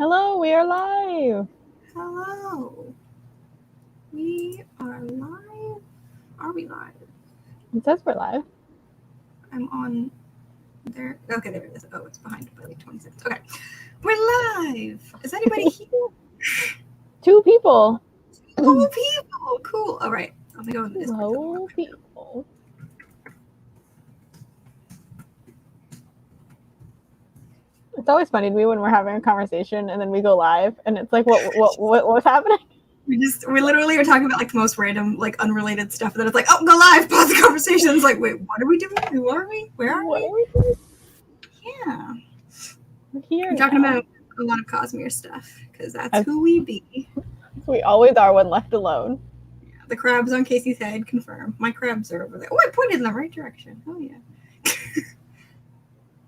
Hello, we are live. Hello. We are live. Are we live? It says we're live. I'm on there. Okay, there it is. Oh, it's behind by like 20 seconds. Okay. We're live. Is anybody here? 2 people. Oh, people. Cool. All right. I'm going to go in this Hello, people. It's always funny to me when we're having a conversation and then we go live and it's like, what's happening? We literally are talking about like the most random, like unrelated stuff. And then it's like, oh, go live. Pause the conversation. It's like, wait, what are we doing? Who are we? Where are What we? are we doing? Yeah. We're here. We're talking about a lot of Cosmere stuff because that's who we be. We always are when left alone. Yeah, the crabs on Casey's head confirm. My crabs are over there. Oh, I pointed in the right direction. Oh, yeah.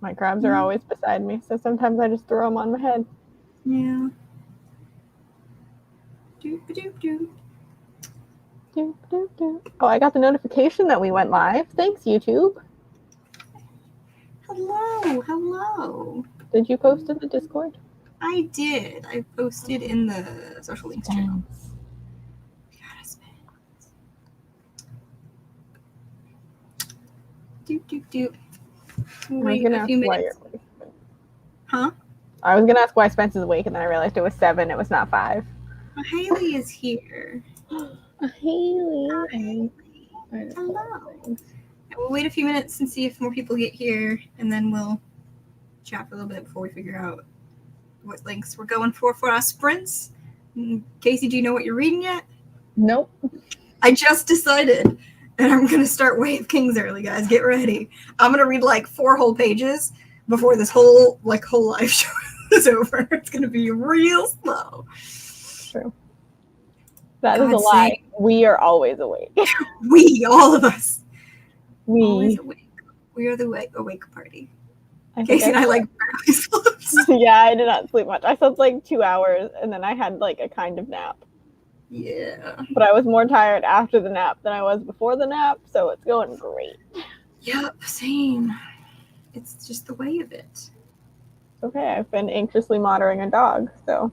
My crabs are always beside me, so sometimes I just throw them on my head. Yeah. Doop doop doop. Doop, doop, doop. Oh, I got the notification that we went live. Thanks, YouTube. Hello. Did you post in the Discord? I did. I posted in the social links channel. Doop doop doop. Wait a few minutes. Huh? I was gonna ask why Spence is awake, and then I realized it was 7. It was not 5. Haley is here. Haley. Hello. We'll wait a few minutes and see if more people get here, and then we'll chat for a little bit before we figure out what links we're going for our sprints. Casey, do you know what you're reading yet? Nope. I just decided, and I'm gonna start Way of Kings early, guys. Get ready. I'm gonna read like 4 whole pages before this whole live show is over. It's gonna be real slow. True. That is a lie. We are always awake. We, all of us. Always awake. We are the awake party. Casey and I like barely slept. Yeah, I did not sleep much. I slept like 2 hours, and then I had like a kind of nap. Yeah. But I was more tired after the nap than I was before the nap, so it's going great. Yep, same. It's just the way of it. It's okay. I've been anxiously monitoring a dog, so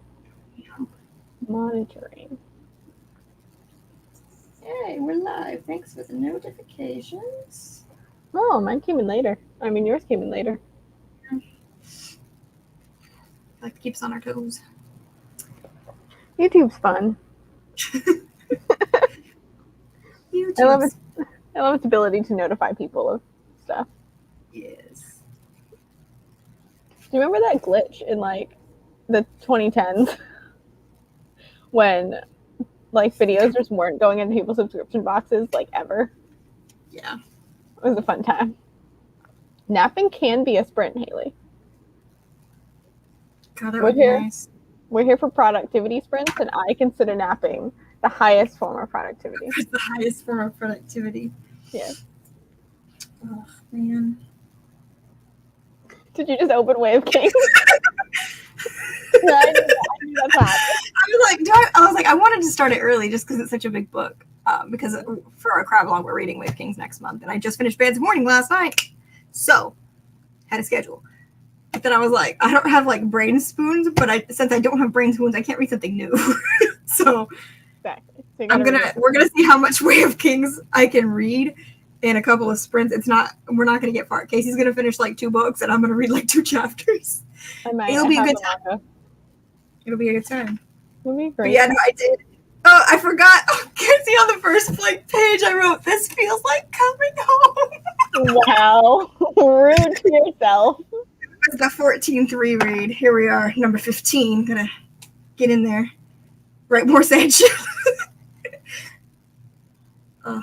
monitoring. Hey, we're live. Thanks for the notifications. Oh, mine came in later. I mean, yours came in later. Like to keep us on our toes. YouTube's fun. I love its ability to notify people of stuff. Yes. Do you remember that glitch in like the 2010s when like videos just weren't going into people's subscription boxes like ever? Yeah. It was a fun time. Napping can be a sprint, Haley. God, that would be nice. We're here for productivity sprints, and I consider napping the highest form of productivity. It's the highest form of productivity. Yeah. Oh, man. Did you just open Way of Kings? No, I knew that's happening. I was like, I wanted to start it early just because it's such a big book. Because for our crab log, we're reading Way of Kings next month, and I just finished Bands of Morning last night, so had a schedule. But then I was like, I don't have like brain spoons, but since I don't have brain spoons, I can't read something new. So exactly. So we're gonna see how much Way of Kings I can read in a couple of sprints. We're not gonna get far. Casey's gonna finish like 2 books, and I'm gonna read like 2 chapters. It'll be a good time. It'll be a good time. It'll be great. But yeah, no, I did. Oh, I forgot. Casey, on the first page, I wrote, "This feels like coming home." Wow, rude to yourself. It's the 14th reread. Here we are, number 15. Gonna get in there. Write more sad shit. I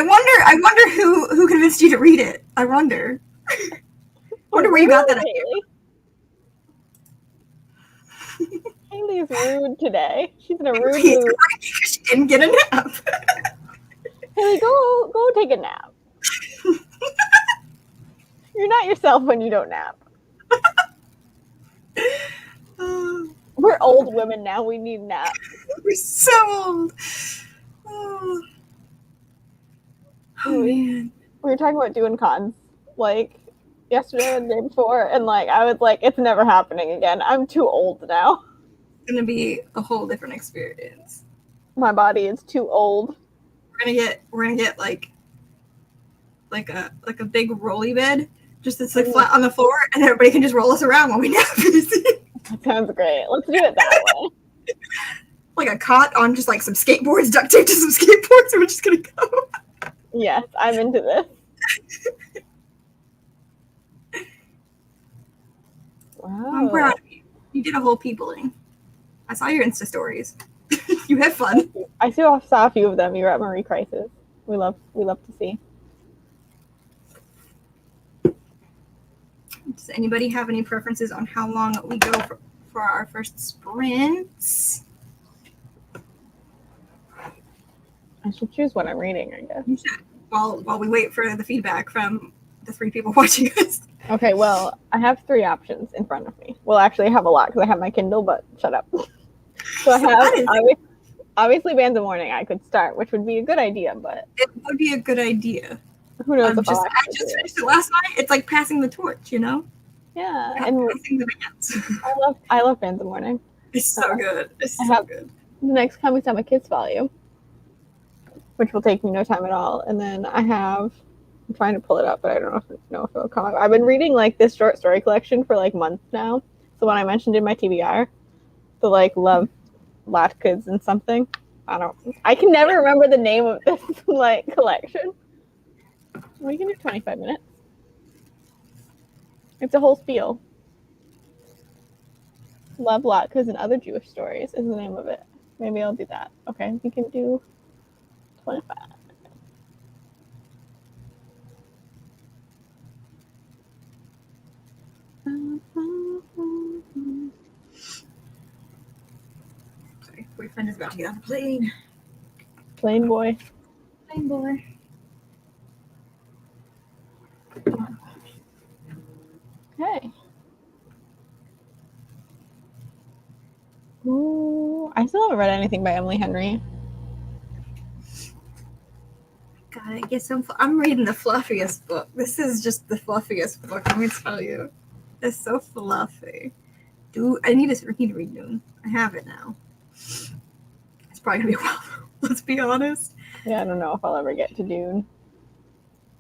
wonder who convinced you to read it. I wonder where you got that idea. Haley is rude today. She's in a rude mood. She didn't get a nap. Haley, go take a nap. You're not yourself when you don't nap. We're old women now. We need naps. We're so old. Oh man. We were talking about doing cons like yesterday and the day before, and like I was like, it's never happening again. I'm too old now. It's gonna be a whole different experience. My body is too old. We're gonna get like a big rolly bed, just that's like flat on the floor, and everybody can just roll us around while we nap. That sounds great. Let's do it that way. Like a cot on just like some skateboards, duct taped to some skateboards, and we're just gonna go. Yes, I'm into this. Wow. I'm proud of you. You did a whole peopling. I saw your Insta stories. You had fun. I saw a few of them. You were at Marie Crisis. We love to see. Does anybody have any preferences on how long we go for our first sprints? I should choose what I'm reading, I guess. While we wait for the feedback from the 3 people watching us. Okay, well, I have 3 options in front of me. Well, actually, I have a lot because I have my Kindle, but shut up. So I have, obviously, Bands of Mourning I could start, which would be a good idea, but... It would be a good idea. Who knows I just finished it last night. It's like passing the torch, you know? Yeah, and passing the bands. I love Bands of Mourning. It's so good. It's so good. The next Come We Saw My Kids volume, which will take me no time at all. And then I'm trying to pull it up, but I don't know if it'll come up. I've been reading like this short story collection for like months now. So when I mentioned in my TBR, the like Love Latkes and something, I can never remember the name of this like collection. We can do 25 minutes. It's a whole spiel. Love Latkes and Other Jewish Stories is the name of it. Maybe I'll do that. Okay, we can do 25. Sorry, boyfriend is about to get on the plane. Plane boy. Plane boy. Okay. Ooh, I still haven't read anything by Emily Henry. God, I guess I'm reading the fluffiest book. This is just the fluffiest book, let me tell you. It's so fluffy. Dude, I need to read Dune. I have it now. It's probably gonna be a while, let's be honest. Yeah, I don't know if I'll ever get to Dune.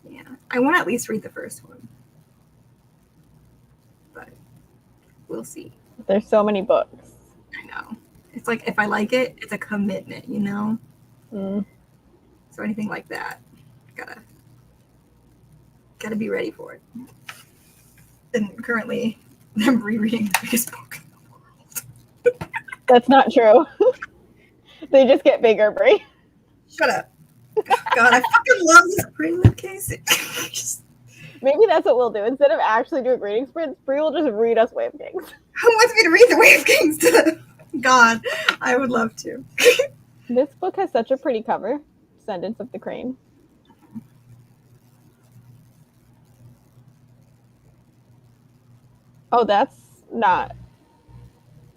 Yeah, I want to at least read the first one. But we'll see. There's so many books. I know. It's like, if I like it, it's a commitment, you know? So anything like that, gotta be ready for it. And currently, I'm rereading the biggest book in the world. That's not true. They just get bigger, Brie. Shut up. God, I fucking love this Prelude Casey. Maybe that's what we'll do. Instead of actually doing reading sprints, Brie will just read us Way of Kings. Who wants me to read the Way of Kings to them? God, I would love to. This book has such a pretty cover. Descendants of the Crane. Oh, that's not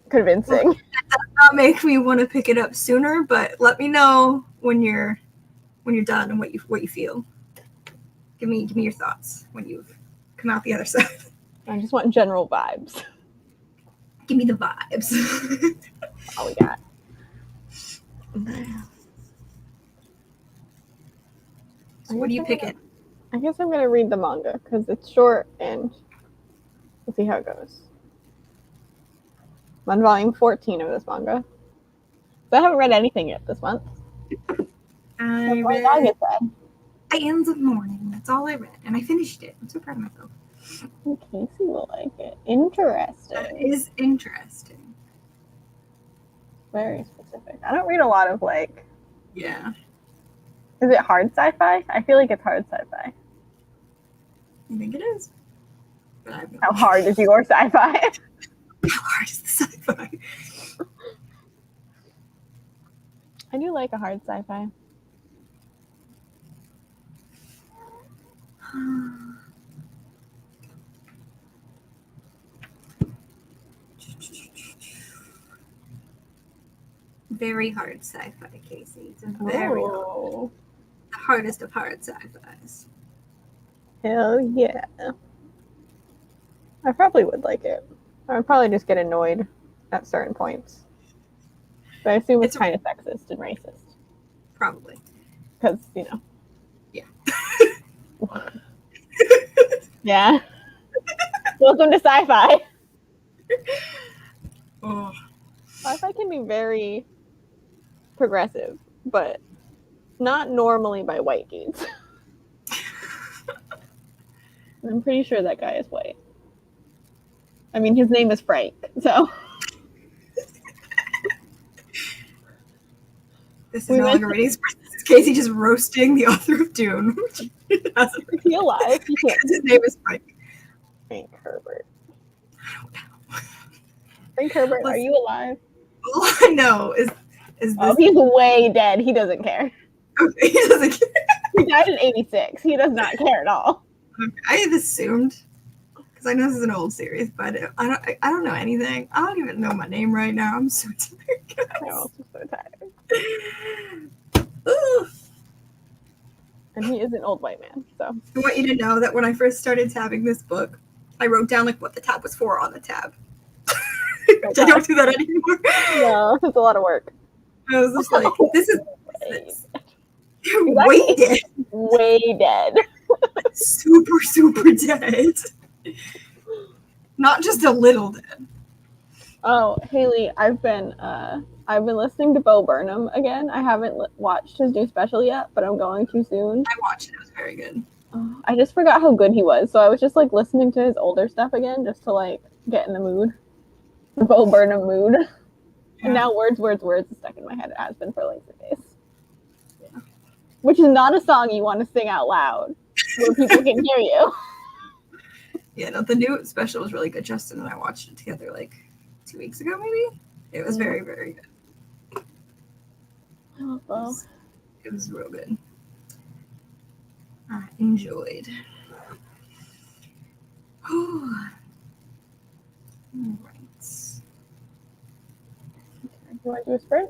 convincing. Well, that does not make me want to pick it up sooner, but let me know when you're done and what you feel. Give me your thoughts when you've come out the other side. I just want general vibes. Give me the vibes. All we got. So what are you picking? I guess I'm gonna read the manga because it's short and we'll see how it goes. I'm on volume 14 of this manga. So I haven't read anything yet this month. I read Bands of Mourning. That's all I read, and I finished it. I'm so proud of myself. Casey will like it. Interesting. That is interesting. Very specific. I don't read a lot of like. Yeah. Is it hard sci-fi? I feel like it's hard sci-fi. I think it is. But I How hard is your sci-fi? How hard is the sci-fi? I do like a hard sci-fi. Very hard sci-fi, Casey. It's very hard. The hardest of hard sci-fis. Hell yeah. I probably would like it. I would probably just get annoyed at certain points. But I assume it's kind of sexist and racist. Probably. Because, you know. Yeah. Yeah. Welcome to sci-fi. Oh. Sci-fi can be very progressive, but not normally by white dudes. I'm pretty sure that guy is white. I mean, his name is Frank, so. This is no longer reading. This is Casey just roasting the author of Dune. Is he alive? He can't. His name is Frank. Frank Herbert. I don't know. Frank Herbert, are you alive? All I know is this. Oh, he's way dead. He doesn't care. Okay, he doesn't care. He died in '86. He does not care at all. Okay. I had assumed, because I know this is an old series, but I don't know anything. I don't even know my name right now. I'm so tired. I'm also so tired. Ooh. And he is an old white man, so. I want you to know that when I first started tabbing this book, I wrote down like what the tab was for on the tab. I don't do that anymore. No, it's a lot of work. I was just like, this is way dead. Way dead. Super, super dead. Not just a little dead. Oh, Haley, I've been listening to Bo Burnham again. I haven't watched his new special yet, but I'm going to soon. I watched it. It was very good. I just forgot how good he was, so I was just like listening to his older stuff again, just to like get in the mood, the Bo Burnham mood. Yeah. And now words is stuck in my head. It has been for like 3 days. Yeah. Which is not a song you want to sing out loud where people can hear you. Yeah, no, the new special was really good. Justin and I watched it together like 2 weeks ago, maybe. It was very, very good. Oh, well. It was real good. I enjoyed. All right. You want to do a sprint?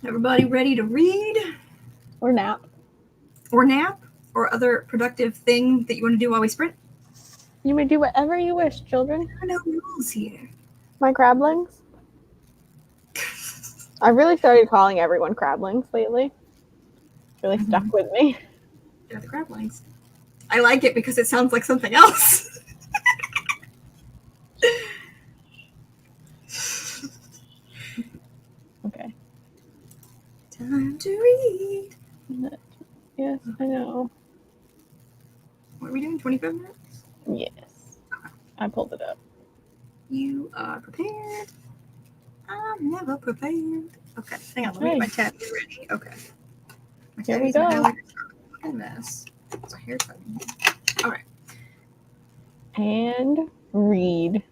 Everybody ready to read? Or nap? Or nap? Or other productive thing that you want to do while we sprint? You may do whatever you wish, children. There are no rules here. My crablings? I've really started calling everyone crablings lately. It's really stuck with me. Yeah, the crablings. I like it because it sounds like something else. Okay. Time to read. Yes, I know. What are we doing? 25 minutes? Yes. I pulled it up. You are prepared. I'm never prepared. Okay, hang on. Let me get my tab ready. Okay. My Here we go. And this. It's a haircut. All right. And read.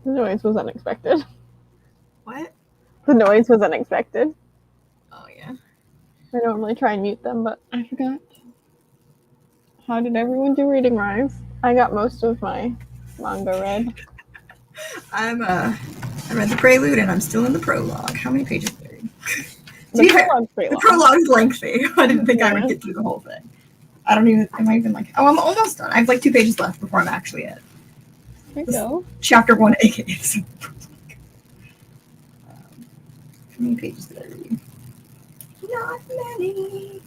The noise was unexpected. What? The noise was unexpected. Oh yeah. I normally try and mute them, but I forgot. How did everyone do reading Rise? I got most of my manga read. I read the prelude and I'm still in the prologue. How many pages did I read? The prologue's pretty The long. prologue's lengthy. I didn't think I Yeah. would get through the whole thing. Am I even like, oh, I'm almost done. I have like 2 pages left before I'm actually at There you go. chapter 1, aka. How many pages did I read? Not many.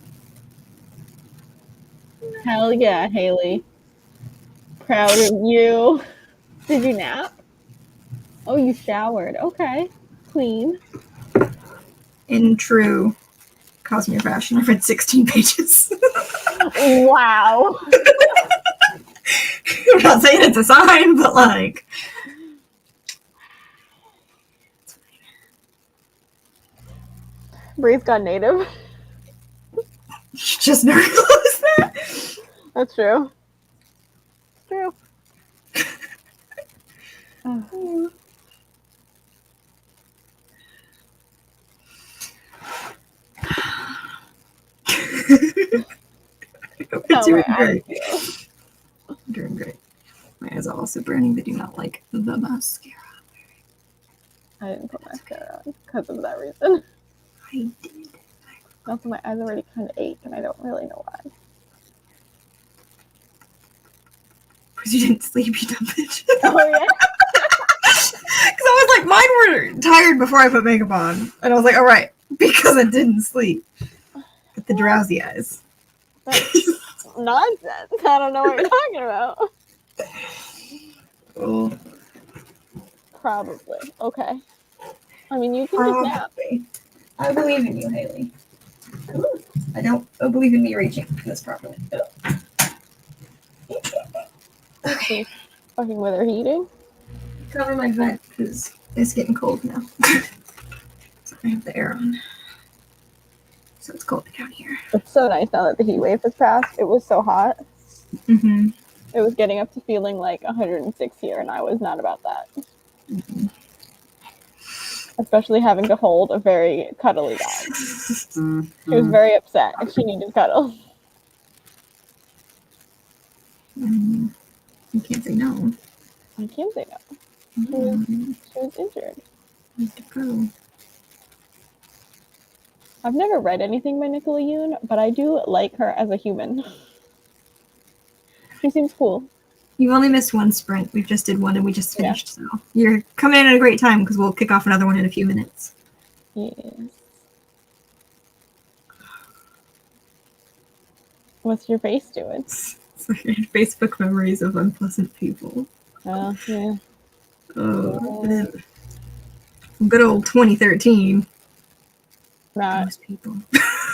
Hell yeah, Haley. Proud of you. Did you nap? Oh, you showered. Okay. Clean. In true Cosmere fashion, I've read 16 pages. Wow. I'm not saying it's a sign, but like. Bree's got native. You just never realized that. That's true. It's true. Oh. You're doing my eyes great. You're doing great. My eyes are also burning. They do not like the mascara. I didn't put mascara on because of that reason. I did. Also, my eyes already kind of ache, and I don't really know why. Because you didn't sleep, you dumb bitch. Oh, yeah? Because I was like, mine were tired before I put makeup on. And I was like, all right, because I didn't sleep. With the drowsy eyes. That's nonsense. I don't know what you're talking about. Oh, Probably. Okay. I mean, you can just nap. I believe in you, Haley. I don't believe in me reaching this properly. Okay. Fucking with her heating. Cover my vent because it's getting cold now. So I have the air on. So it's cold down here. It's so nice now that the heat wave has passed. It was so hot. Mm-hmm. It was getting up to feeling like 106 here, and I was not about that. Mm-hmm. Especially having to hold a very cuddly dog. She was very upset, and she needed cuddles. You can't say no. I can't say no. Mm-hmm. She was injured. Need to go. I've never read anything by Nicola Yoon, but I do like her as a human. She seems cool. You've only missed one sprint. We've just did one and we just finished. So you're coming in at a great time because we'll kick off another one in a few minutes. Yes. What's your face doing? It's like Facebook memories of unpleasant people. Oh, yeah. Oh, good old 2013. Those people.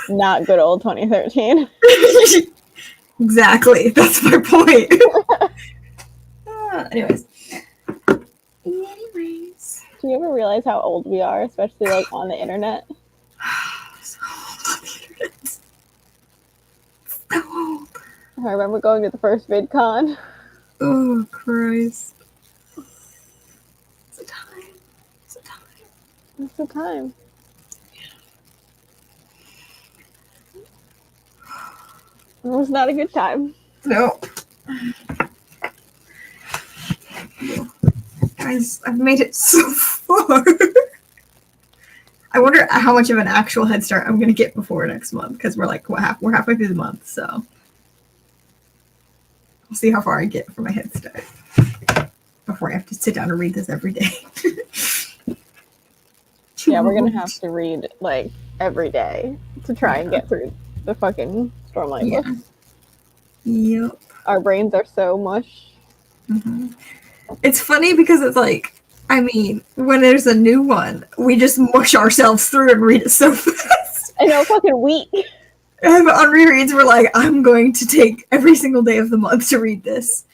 Not good old 2013. Exactly. That's my point. Anyways. Do you ever realize how old we are, especially like on the internet? So old on the internet. So old. I remember going to the first VidCon. Oh, Christ. It's a time. It's a time. It's the time. It was not a good time. No. Guys, I've made it so far. I wonder how much of an actual head start I'm gonna get before next month because we're like we're halfway through the month, so we'll see how far I get for my head start before I have to sit down and read this every day. Yeah, we're gonna have to read like every day to try and get through the fucking Stormlight books. Yep. Our brains are so mush. Mm-hmm. It's funny because it's like, I mean, when there's a new one, we just mush ourselves through and read it so fast. I know, fucking week. And on rereads, we're like, I'm going to take every single day of the month to read this.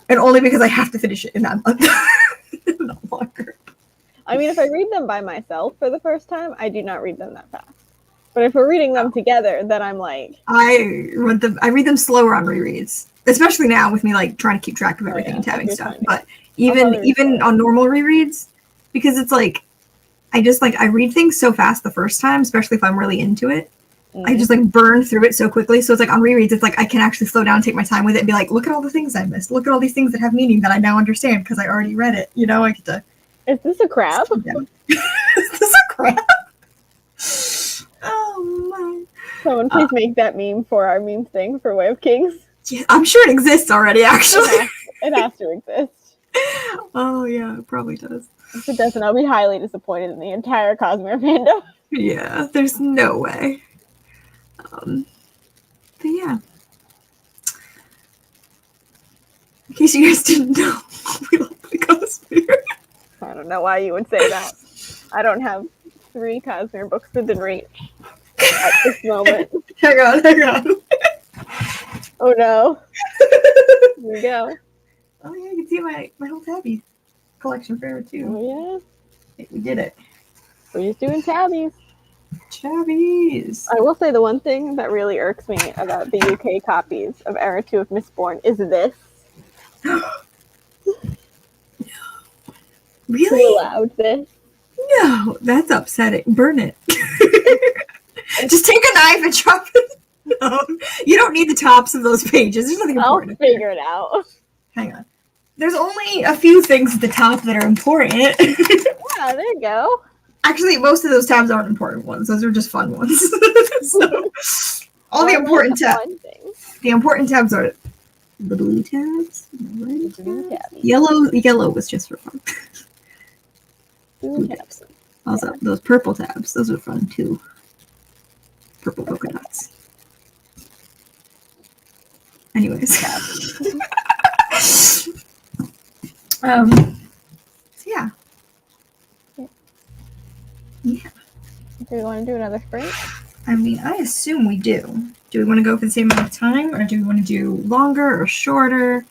And only because I have to finish it in that month. Not longer. I mean, if I read them by myself for the first time, I do not read them that fast. But if we're reading them together, then I'm like... I read them slower on rereads. Especially now with me like trying to keep track of everything and tabbing stuff. But even on normal rereads, because it's like I read things so fast the first time, especially if I'm really into it. I just like burn through it so quickly. So it's like on rereads, it's like I can actually slow down, take my time with it, and be like, look at all the things I missed. Look at all these things that have meaning that I now understand because I already read it. You know, I get to. Is this a crab? Is this a crab? Oh my! Someone please make that meme for our meme thing for Way of Kings. Yeah, I'm sure it exists already. Actually, it has to exist. Oh yeah, it probably does. If it doesn't, I'll be highly disappointed in the entire Cosmere fandom. Yeah, there's no way. But yeah. In case you guys didn't know, we love the Cosmere. I don't know why you would say that. I don't have 3 Cosmere books within reach at this moment. Hang on. Oh no. Here we go. Oh yeah, you can see my whole tabby collection for it too. Oh yeah. We did it. We're just doing tabbies. Tabbies. I will say the one thing that really irks me about the UK copies of Era 2 of Mistborn is this. No. Who Really? allowed this? No, that's upsetting. Burn it. Just take a knife and chop it. No, you don't need the tops of those pages. There's nothing I'll important. figure it out. Hang on. There's only a few things at the top that are important. Yeah, there you go. Actually, most of those tabs aren't important ones. Those are just fun ones. So, all the important tabs. The important tabs are the blue tabs, the red tabs. Yellow was just for fun. Blue tabs. Also, those purple tabs, those are fun too. Purple polka dots. Anyways. Yeah. Yeah. Do we want to do another sprint? I mean, I assume we do. Do we want to go for the same amount of time, or do we want to do longer or shorter?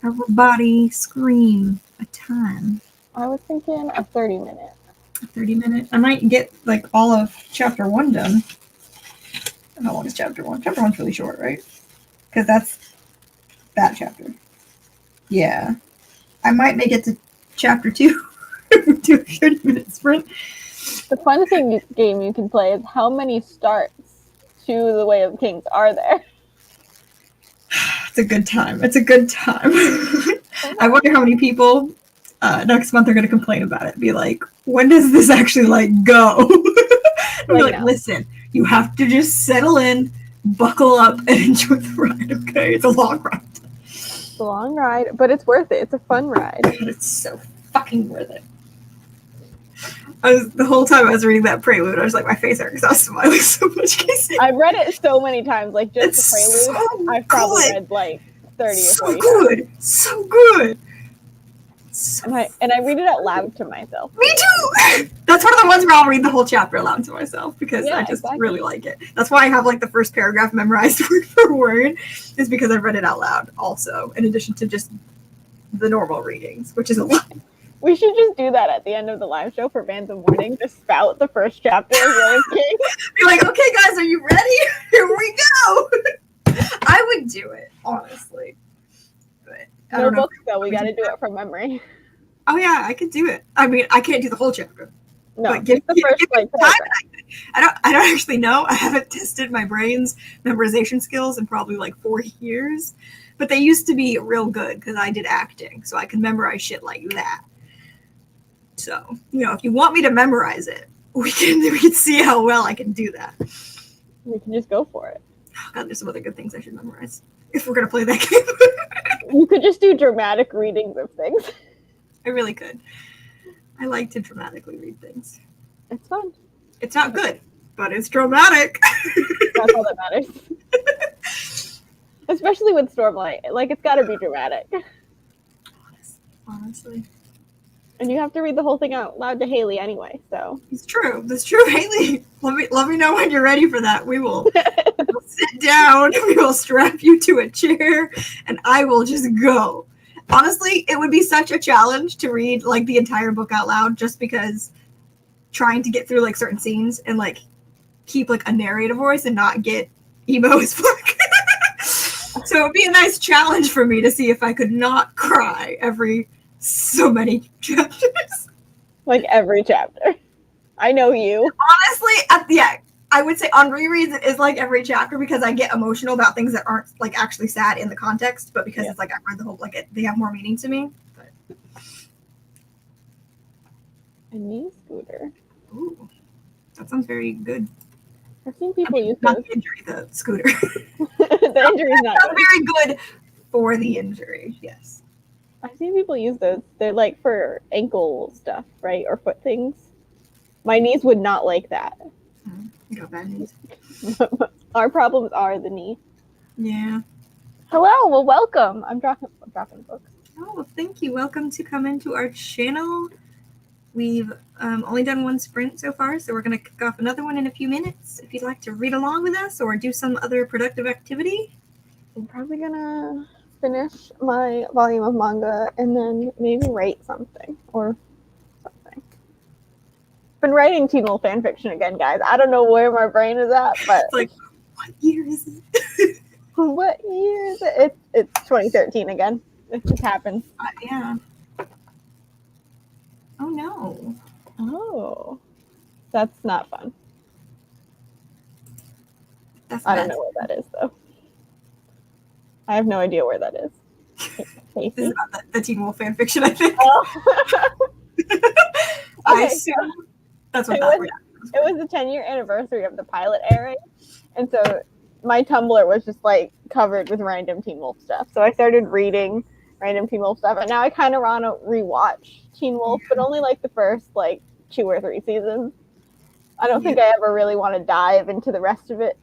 Everybody scream a time. I was thinking a 30-minute. 30-minute. I might get like all of chapter 1 done. How long is chapter 1? Chapter 1's really short, right? Because that's that chapter. Yeah. I might make it to chapter 2. Do a 30-minute sprint. The fun game you can play is how many starts to the Way of Kings are there? It's a good time. It's a good time. I wonder how many people next month are going to complain about it. Be like, when does this actually like go? Be like, listen, you have to just settle in, buckle up, and enjoy the ride. Okay, it's a long ride. It's a long ride, but it's worth it. It's a fun ride. But it's so fucking worth it. The whole time I was reading that prelude, I was like, my face hurt because I was smiling so much. I've read it so many times, like just It's the prelude. so I've probably good. read like 30 or 40 So times. good. So good. So And I read it out loud to myself. Me too! That's one of the ones where I'll read the whole chapter aloud to myself because Yeah, I just exactly. really like it. That's why I have like the first paragraph memorized word for word, is because I've read it out loud also, in addition to just the normal readings, which is a lot. We should just do that at the end of the live show for Bands of Morning. Just spout the first chapter of Way of Kings. Be like, okay guys, are you ready? Here we go! I would do it, honestly. But I No don't know. books, though. We got to do it from memory. Oh yeah, I could do it. I mean, I can't do the whole chapter. No, But give the first me like time. paragraph. I don't actually know. I haven't tested my brain's memorization skills in probably like 4 years, but they used to be real good because I did acting, so I could memorize shit like that. So, if you want me to memorize it, we can see how well I can do that. We can just go for it. Oh god, there's some other good things I should memorize if we're gonna play that game. You could just do dramatic readings of things. I really could. I like to dramatically read things. It's fun. It's not good, but it's dramatic. That's all that matters. Especially with Stormlight. Like, it's got to be dramatic. Honestly. And you have to read the whole thing out loud to Haley anyway, so. It's true. That's true, Haley. Let me know when you're ready for that. We will sit down, we will strap you to a chair, and I will just go. Honestly, it would be such a challenge to read like the entire book out loud, just because trying to get through like certain scenes and like keep like a narrative voice and not get emo as fuck. So it would be a nice challenge for me to see if I could not cry every so many chapters. Like every chapter. I know you. Honestly, yeah, I would say on rereads it is like every chapter because I get emotional about things that aren't like actually sad in the context, but because it's like I read the whole they have more meaning to me. But A knee scooter. ooh, that sounds very good. I've seen people use not those. the injury, the scooter. The injury is not Sounds very good for the injury. Yes. I've seen people use those. They're like for ankle stuff, right? Or foot things. My knees would not like that. You got bad knees. Our problems are the knee. Yeah. Hello, well, welcome. I'm dropping books. Oh, well, thank you. Welcome to come into our channel. We've only done one sprint so far, so we're going to kick off another one in a few minutes. If you'd like to read along with us or do some other productive activity. I'm probably gonna finish my volume of manga and then maybe write something or something. Been writing Teen Wolf fan fiction again, guys. I don't know where my brain is at, but It's like, what year is it? what year is it? It's 2013 again. It just happened. Yeah. Oh no. Oh, that's not fun. That's I don't know where that is though. I have no idea where that is. This is about the Teen Wolf fan fiction, I think. Oh. I assume that's what that was. It was the 10-year anniversary of the pilot airing, and so my Tumblr was just like covered with random Teen Wolf stuff. So I started reading random Teen Wolf stuff, and now I kind of want to rewatch Teen Wolf, but only like the first like 2 or 3 seasons. I don't think I ever really want to dive into the rest of it.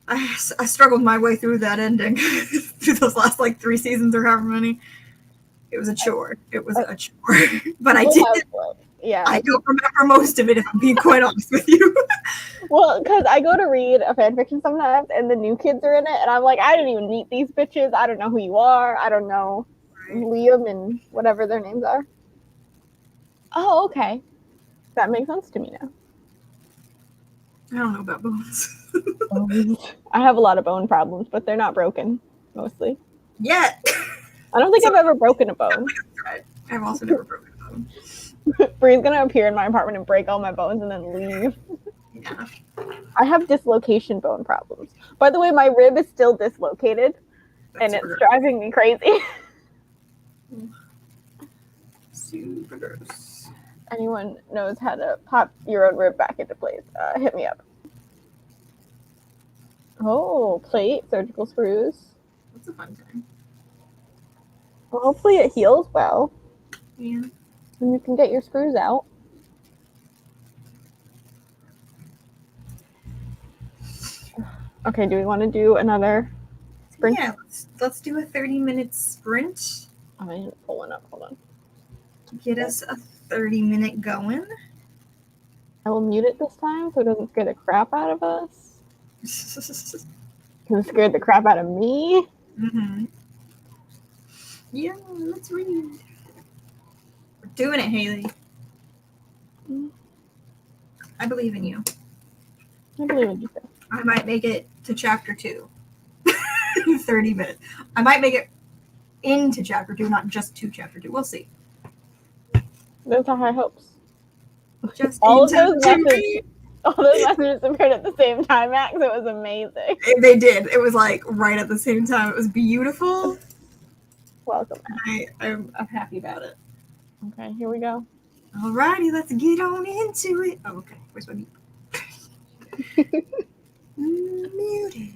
I struggled my way through that ending, through those last like 3 seasons or however many. It was a chore. It was a chore, but I did. Yeah, I don't remember most of it, if I'm being quite honest with you. Well, because I go to read a fan fiction sometimes, and the new kids are in it, and I'm like, I didn't even meet these bitches. I don't know who you are. I don't know Liam and whatever their names are. Oh, okay. That makes sense to me now. I don't know about bones. I have a lot of bone problems, but they're not broken, mostly. Yet. I don't think I've ever broken a bone. I've also never broken a bone. Bree's gonna appear in my apartment and break all my bones and then leave. Yeah. I have dislocation bone problems. By the way, my rib is still dislocated, and it's driving me crazy. Super gross. Anyone knows how to pop your own rib back into place, hit me up. Oh, plate, surgical screws. That's a fun time. Well, hopefully it heals well. Yeah. And you can get your screws out. Okay, do we want to do another sprint? Yeah, let's do a 30-minute sprint. I need to pull one up. Hold on. Get us a 30-minute going. I will mute it this time so it doesn't scare the crap out of us. Because it scared the crap out of me. Mm-hmm. Yeah, let's read. We're doing it, Haley. I believe in you. I believe in you. I might make it to chapter 2 in 30 minutes. I might make it into chapter 2, not just to chapter 2. We'll see. Those are high hopes. Just all of those messages appeared at the same time, Max. It was amazing. They did. It was like right at the same time. It was beautiful. Welcome. I'm happy about it. Okay, here we go. Alrighty, let's get on into it. Oh, okay. Where's my mute? Muted.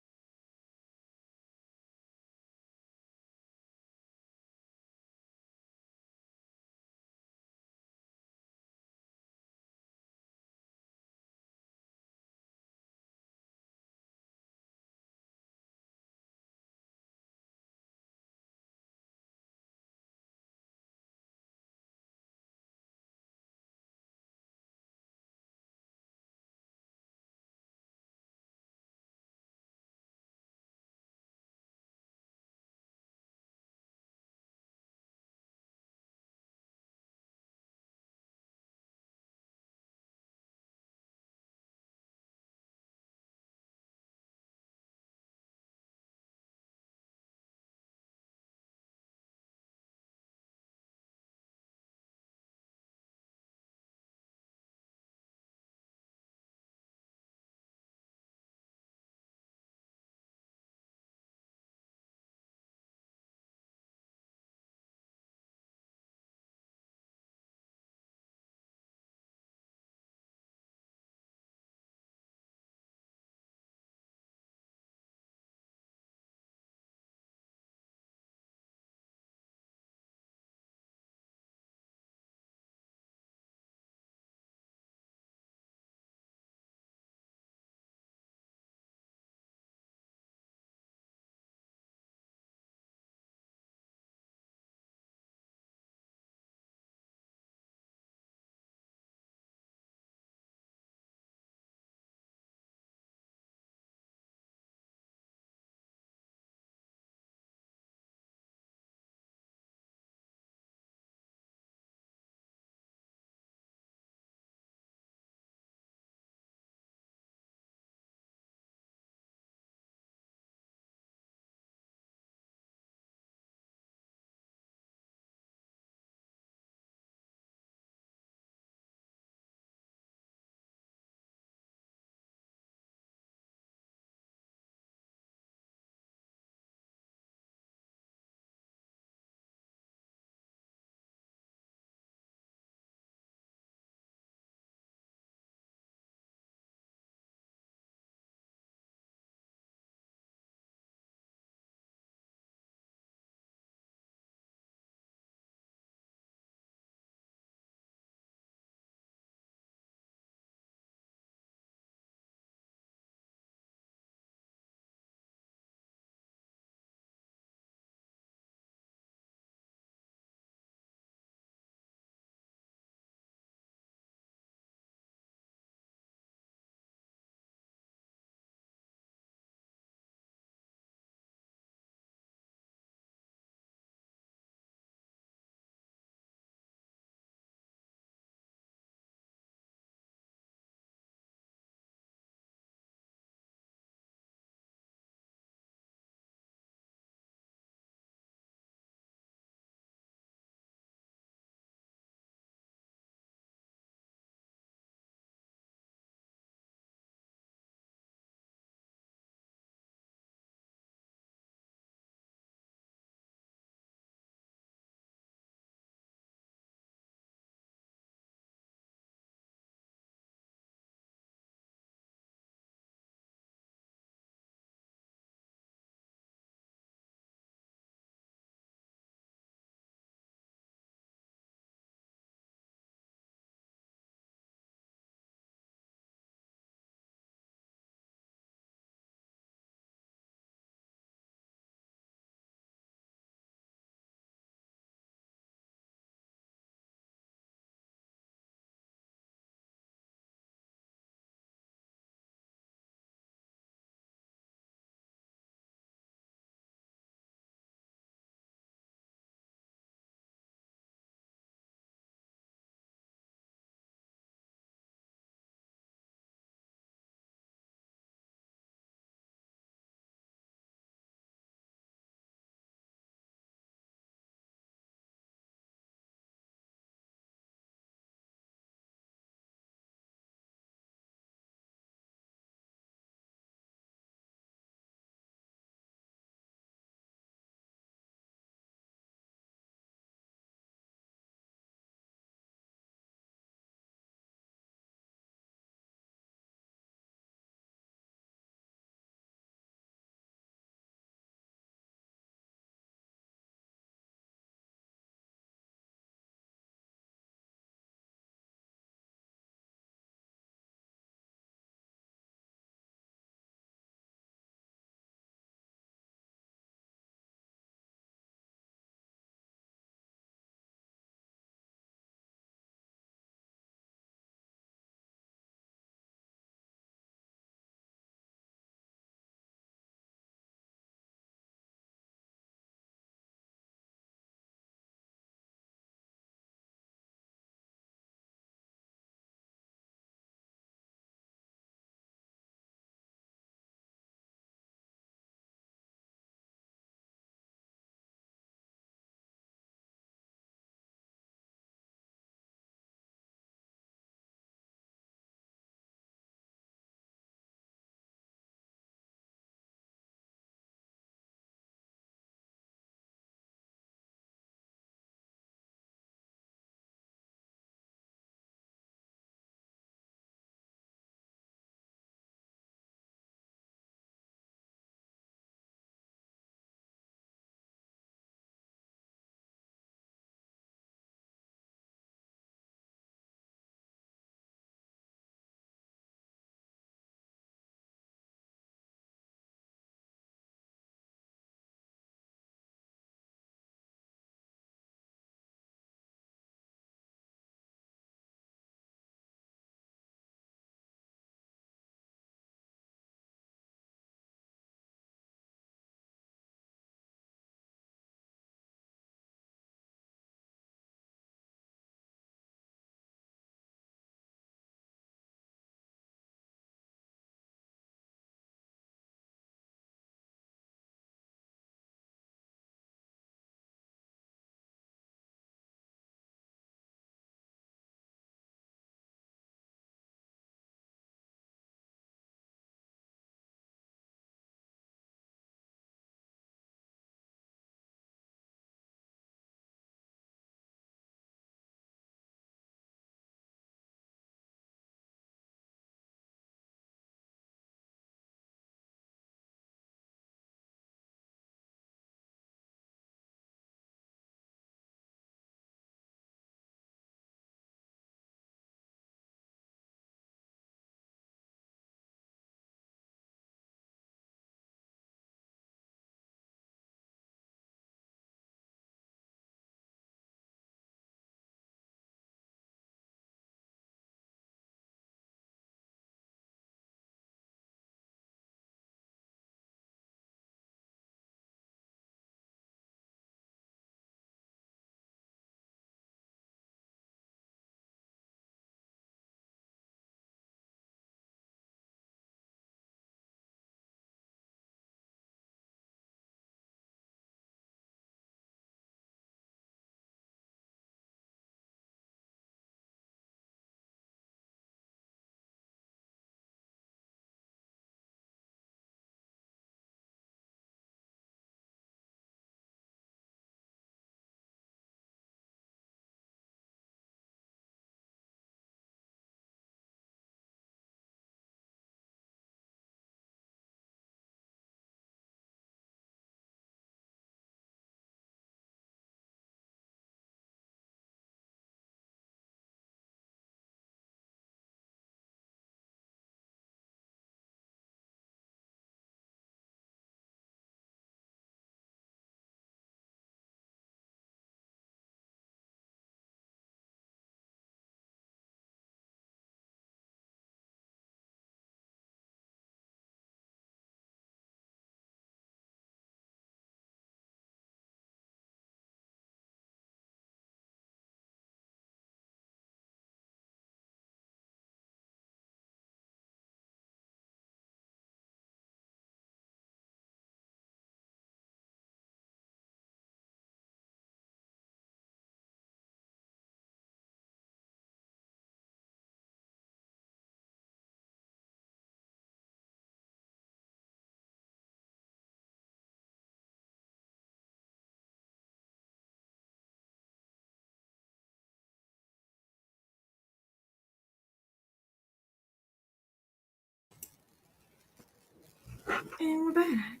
And we're back.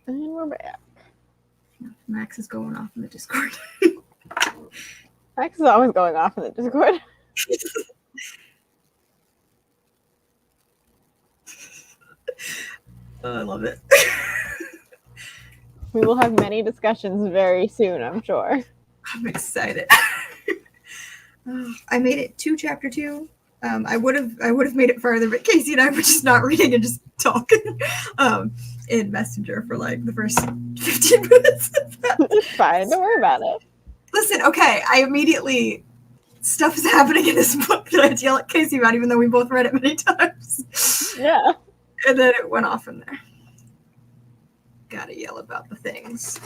And we're back. Max is going off in the Discord. Max is always going off in the Discord. I love it. We will have many discussions very soon, I'm sure. I'm excited. I made it to chapter 2. I would have made it farther, but Casey and I were just not reading and just talking in Messenger for like the first 15 minutes. It's fine. Don't worry about it. Listen, okay, I immediately stuff is happening in this book that I had to yell at Casey about, even though we both read it many times. Yeah. And then it went off from there. Gotta yell about the things.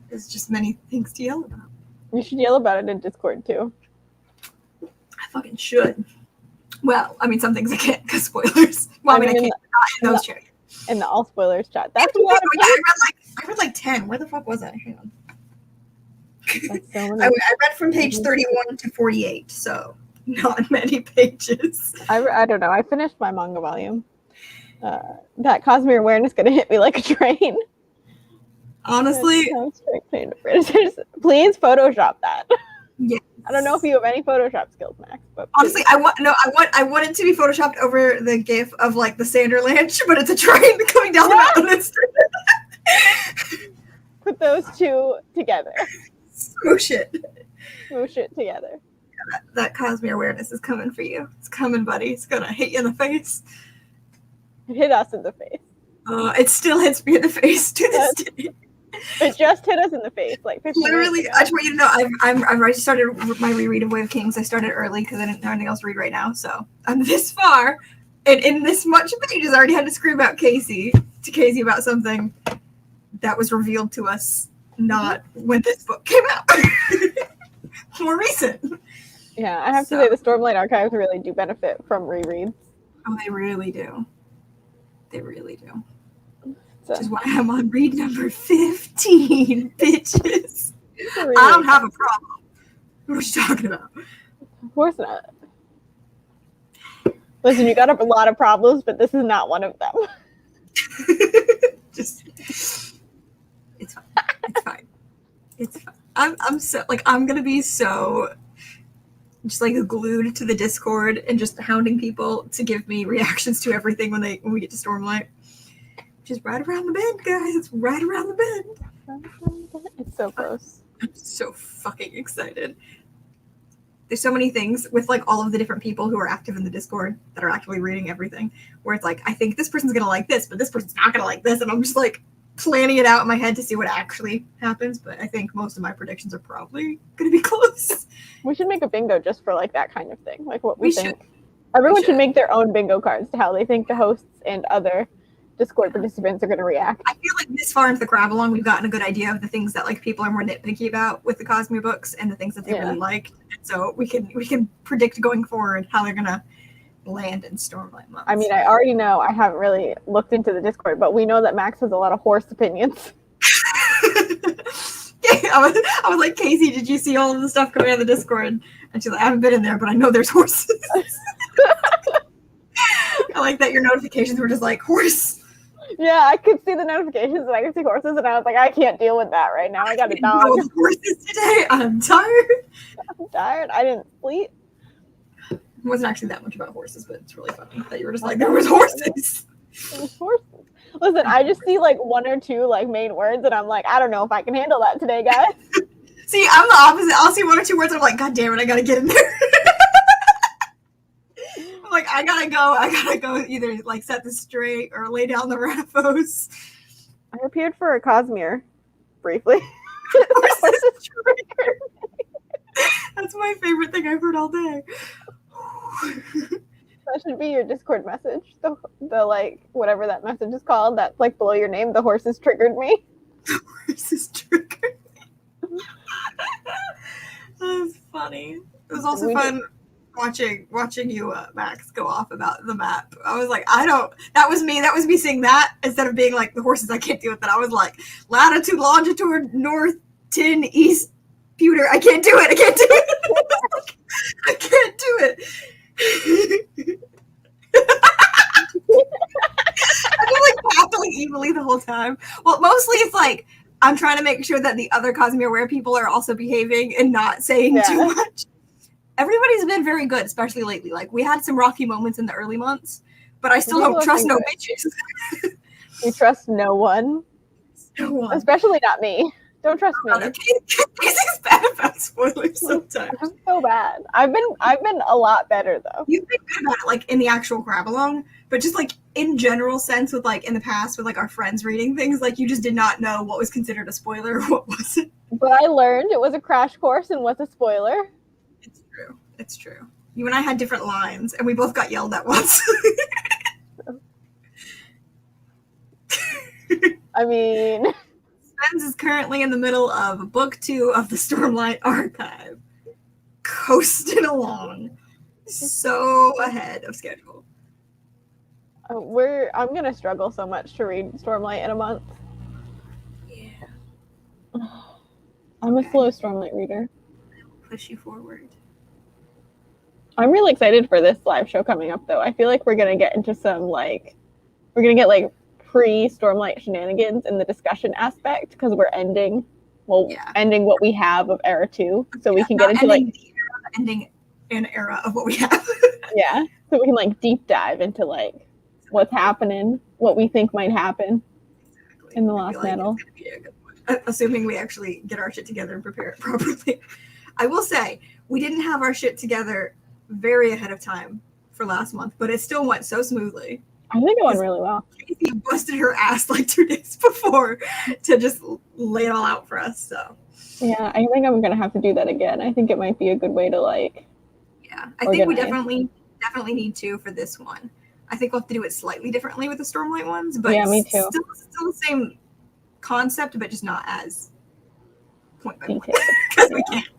There's just many things to yell about. You should yell about it in Discord too. I fucking should. Well, I mean, some things I can't because spoilers. Well, I mean, I can't. Not in those chapters. In the all spoilers chat. That's a lot of I read like 10. Where the fuck was I? Hang on. That's so many. I read from page 31 to 48, so not many pages. I don't know. I finished my manga volume. That Cosmere awareness gonna hit me like a train. Honestly, please Photoshop that. Yeah. I don't know if you have any Photoshop skills, Max, but honestly, I want it to be photoshopped over the gif of like the Sanderlanche, but it's a train coming down the mountain. Put those two together. Smoosh it. Smoosh it together. Yeah, that Cosmere awareness is coming for you. It's coming, buddy. It's gonna hit you in the face. It hit us in the face. It still hits me in the face to this day. It just hit us in the face, like 15 literally. minutes I just want you to know, I've already started my reread of Way of Kings. I started early because I didn't have anything else to read right now. So I'm this far, and in this much pages, I already had to scream out Casey about something that was revealed to us not when this book came out. More recent. Yeah, I have to say the Stormlight Archives really do benefit from rereads. Oh, they really do. They really do. So. Which is why I'm on read number 15, bitches. Really I don't have a problem. What are you talking about? Of course not. Listen, you got a lot of problems, but this is not one of them. Just, it's fine. It's fine. It's fine. I'm so like I'm gonna be so just like glued to the Discord and just hounding people to give me reactions to everything when we get to Stormlight. Just right around the bend, guys. It's right around the bend. It's so close. I'm so fucking excited. There's so many things with like all of the different people who are active in the Discord that are actively reading everything, where it's like, I think this person's gonna like this, but this person's not gonna like this, and I'm just like planning it out in my head to see what actually happens. But I think most of my predictions are probably gonna be close. We should make a bingo just for like that kind of thing, like what we think. Should. Everyone should make their own bingo cards to how they think the hosts and other Discord participants are going to react. I feel like this far into the Gravelon, we've gotten a good idea of the things that like people are more nitpicky about with the Cosmere books and the things that they really liked. So we can predict going forward how they're gonna land in Stormlight months. I mean, I already know. I haven't really looked into the Discord, but we know that Max has a lot of horse opinions. Yeah, I was like, Casey, did you see all of the stuff coming out of the Discord? And she's like, I haven't been in there, but I know there's horses. I like that your notifications were just like horse. Yeah, I could see the notifications and I could see horses, and I was like, I can't deal with that right now. I got a dog. No horses today. I'm tired. I'm tired. I didn't sleep. It wasn't actually that much about horses, but it's really funny that you were just like, there was horses. There's horses. Listen, I just see like one or two like main words, and I'm like, I don't know if I can handle that today, guys. See, I'm the opposite. I'll see one or two words, and I'm like, God damn it, I gotta get in there. I'm like, I gotta go either like set this straight or lay down the Raphos. I appeared for a Cosmere briefly. That's my favorite thing I've heard all day. That should be your Discord message. The like whatever that message is called. That's like below your name. The horses triggered me. The horses triggered me. That was funny. It was also fun watching you, Max, go off about the map. I was like, that was me saying that instead of being like, the horses, I can't deal with that. I was like, latitude, longitude, north, 10, east, pewter. I can't do it. I can't do it. I feel evilly the whole time. Well, mostly it's like I'm trying to make sure that the other Cosmere Ware people are also behaving and not saying too much. Everybody's been very good, especially lately. Like we had some rocky moments in the early months, but I still don't trust no bitches. You trust no one? No one. Especially not me. Don't trust me. Casey's bad about spoilers sometimes. I'm so bad. I've been a lot better though. You've been good about it, like in the actual grab along, but just like in general sense, with like in the past, with like our friends reading things, like you just did not know what was considered a spoiler or what wasn't. But I learned it was a crash course and what's a spoiler. It's true. It's true. You and I had different lines, and we both got yelled at once. I mean, Spence is currently in the middle of book 2 of the Stormlight Archive, coasting along, so ahead of schedule. I'm gonna struggle so much to read Stormlight in a month. Yeah. I'm a slow Stormlight reader. I will push you forward. I'm really excited for this live show coming up, though. I feel like we're gonna get into some we're gonna get pre-Stormlight shenanigans in the discussion aspect because we're ending what we have of Era 2, so we can get into ending an era of what we have. Yeah, so we can deep dive into what's happening, what we think might happen in the Lost Metal. Assuming we actually get our shit together and prepare it properly. I will say we didn't have our shit together very ahead of time for last month, but it still went so smoothly. I think it went really well. Casey busted her ass 2 days before to just lay it all out for us. So yeah, I think I'm gonna have to do that again. I think it might be a good way to Yeah, I think we definitely need to for this one. I think we'll have to do it slightly differently with the Stormlight ones, but yeah, me too. Still the same concept, but just not as point by point because we can't.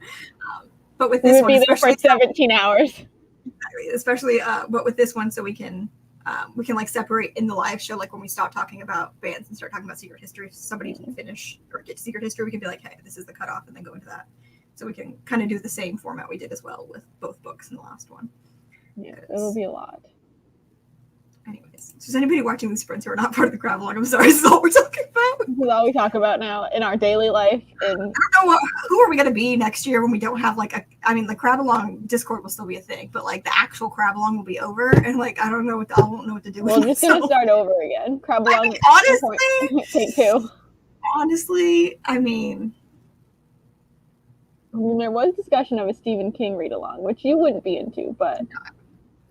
But with this one, be there for 17 hours. Especially, but with this one, so we can separate in the live show, like when we stop talking about bands and start talking about Secret History. If somebody can finish or get to Secret History, we can be like, hey, this is the cutoff, and then go into that. So we can kind of do the same format we did as well with both books in the last one. Yeah, it'll be a lot. Anyways, so is anybody watching these sprints who are not part of the crab log? I'm sorry, this is all we're talking about. This is all we talk about now in our daily life. I don't know who are we going to be next year when we don't have the crab along Discord will still be a thing, but the actual crab along will be over, and I don't know what to do. We're just going to start over again. Crab along. Honestly, take 2. Honestly, I mean, there was discussion of a Stephen King read along, which you wouldn't be into, but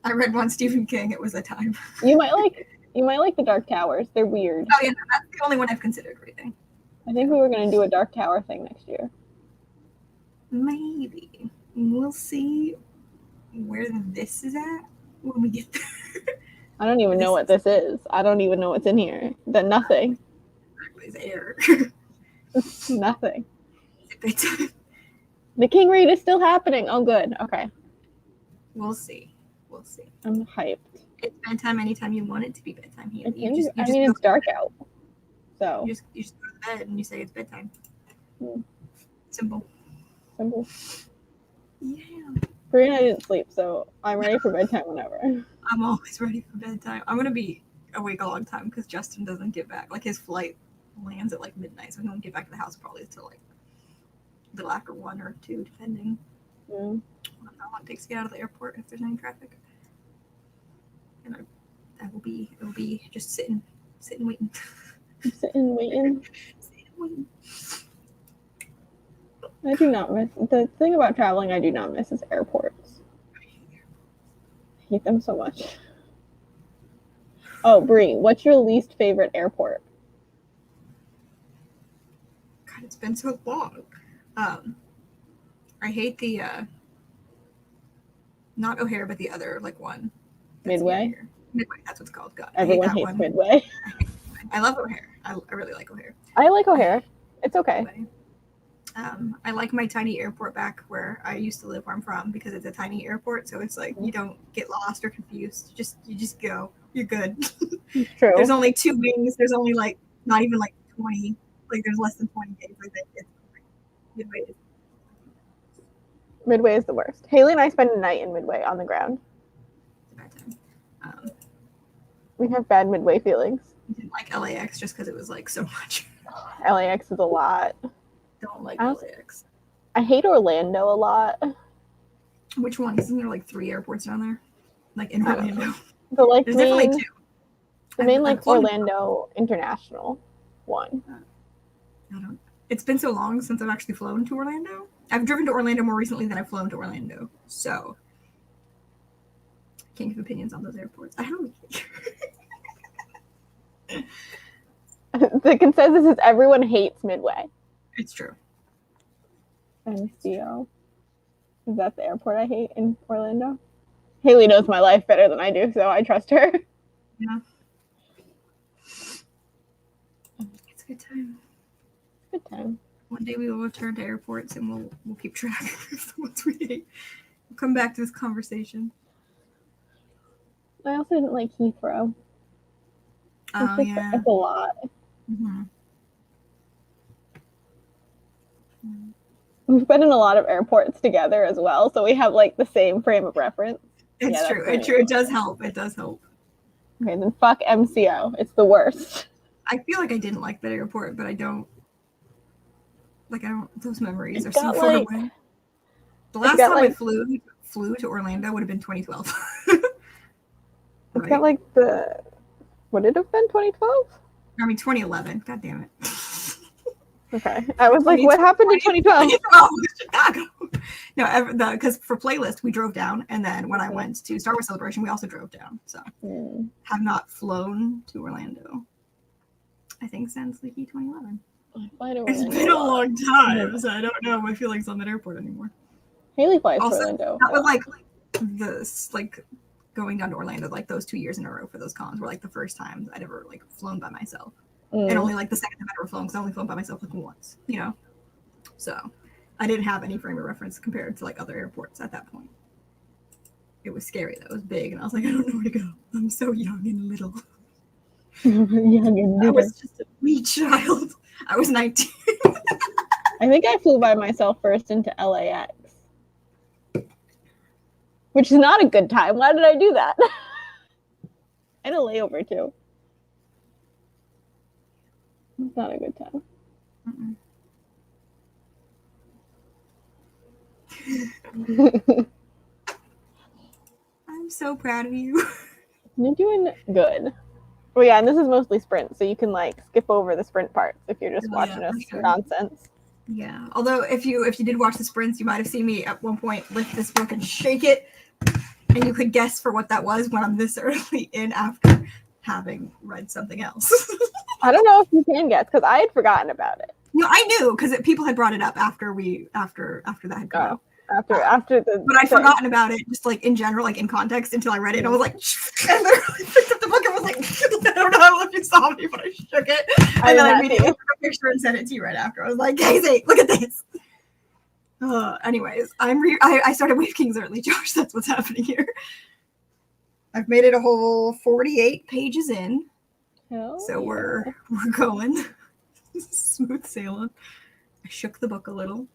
I read one Stephen King. It was a time. You might like the Dark Towers. They're weird. Oh yeah, that's the only one I've considered reading. I think we were going to do a Dark Tower thing next year. Maybe. We'll see where this is at when we get there. I don't even know what this is. I don't even know what's in here. Nothing. It's air. Nothing. It's bedtime. The King read is still happening. Oh, good. Okay. We'll see. I'm hyped. It's bedtime anytime you want it to be bedtime here. It's dark out. So you just go to bed and you say it's bedtime. Simple. Yeah. Brie and I didn't sleep, so I'm ready for bedtime whenever. I'm always ready for bedtime. I'm gonna be awake a long time because Justin doesn't get back. His flight lands at midnight, so he won't get back to the house probably until a little after 1 or 2, depending. Mm. How long it takes to get out of the airport if there's any traffic. And I will be just sitting waiting. Sitting waiting. I do not miss the thing about traveling. I do not miss is airports. I hate them so much. Oh, Brie, what's your least favorite airport? God, it's been so long. I hate the not O'Hare, but the other one. Midway. Midway, that's what's called. God, everyone hates one. Midway. I love O'Hare. I really like O'Hare. I like O'Hare. It's okay. I like my tiny airport back where I used to live, where I'm from, because it's a tiny airport, so it's you don't get lost or confused. You just go. You're good. It's true. There's only 2 wings. There's only not even 20. There's less than 20 days. I think it's Midway is the worst. Haley and I spend a night in Midway on the ground. It's a bad time. We have bad Midway feelings. didn't like LAX just because it was like so much. LAX is a lot. Don't like I also- LAX. I hate Orlando a lot. Which one? Isn't there like 3 airports down there? Like in I don't Orlando? The like There's definitely main, 2. the main I've like flown- Orlando International one. I don't. It's been so long since I've actually flown to Orlando. I've driven to Orlando more recently than I've flown to Orlando, so can't give opinions on those airports. I don't. The consensus is everyone hates Midway. It's true. MCO. Is that the airport I hate in Orlando? Haley knows my life better than I do, so I trust her. Yeah. It's a good time. Good time. One day we will return to airports and we'll keep track of the ones we hate. We'll come back to this conversation. I also didn't like Heathrow. Oh yeah. It's a lot. Mm-hmm. We've been in a lot of airports together as well, so we have like the same frame of reference. It's Yeah, true. that's It's true. It does help. It does help. Okay, then fuck MCO. It's the worst. I feel like I didn't like that airport, but I don't. Like I don't. Those memories It are so got, far like- away. The last got, time I like- flew to Orlando would have been 2012. It's got like the. Would it have been 2012? I mean 2011. God damn it. Okay. I was like, what happened in 2012? 2012, Chicago. No, because for playlist we drove down, and then when I went to Star Wars Celebration, we also drove down. So have not flown to Orlando. I think since like 2011. It's been a long time, so I don't know my feelings on that airport anymore. Haley flies to Also, Orlando. that was like this, like going down to Orlando, like those 2 years in a row for those cons were like the first times I'd ever like flown by myself, and only like the second time I'd ever flown because I only flown by myself like once, you know. So I didn't have any frame of reference compared to like other airports at that point. It was scary. That was big, and I was like, I don't know where to go. I'm so young and little. Young and I little. was just a wee child. I was 19. I think I flew by myself first into LAX, which is not a good time. Why did I do that? I had a layover too. It's not a good time. I'm so proud of you. You're doing good. Oh yeah, and this is mostly sprint, so you can like skip over the sprint parts if you're just Oh, watching yeah, us for sure. nonsense. Yeah. Although if you did watch the sprints, you might have seen me at one point lift this book and shake it, and you could guess for what that was when I'm this early in after having read something else. I don't know if you can guess because I had forgotten about it. No, I knew because people had brought it up after that had come out. After the. But I'd forgotten about it, just like in general, like in context, until I read it, and I was like, and literally picked up the book and was like, I don't know if you saw me, but I shook it, and then I immediately took a picture and sent it to you right after. I was like, Casey, look at this. Anyways, I started Wave Kings early, Josh. That's what's happening here. I've made it a whole 48 pages in, so we're going smooth sailing. I shook the book a little.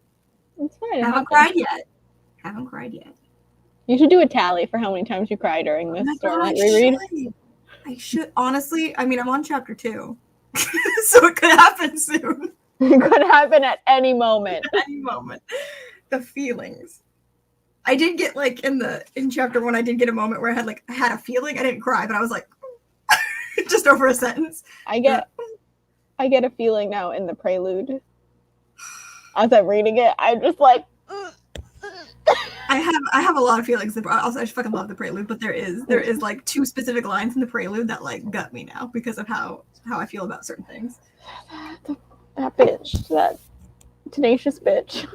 It's fine. Haven't cried yet. You should do a tally for how many times you cry during this storyline reread. I should honestly. I mean, I'm on chapter 2, so it could happen soon. It could happen at any moment. At any moment. The feelings. I did get like in chapter 1, I did get a moment where I had a feeling. I didn't cry, but I was like, just over a sentence. I get a feeling now in the prelude. As I'm reading it, I'm just like. I have a lot of feelings. Also, I just fucking love the prelude, but there is like 2 specific lines in the prelude that like gut me now because of how I feel about certain things. That bitch, that tenacious bitch.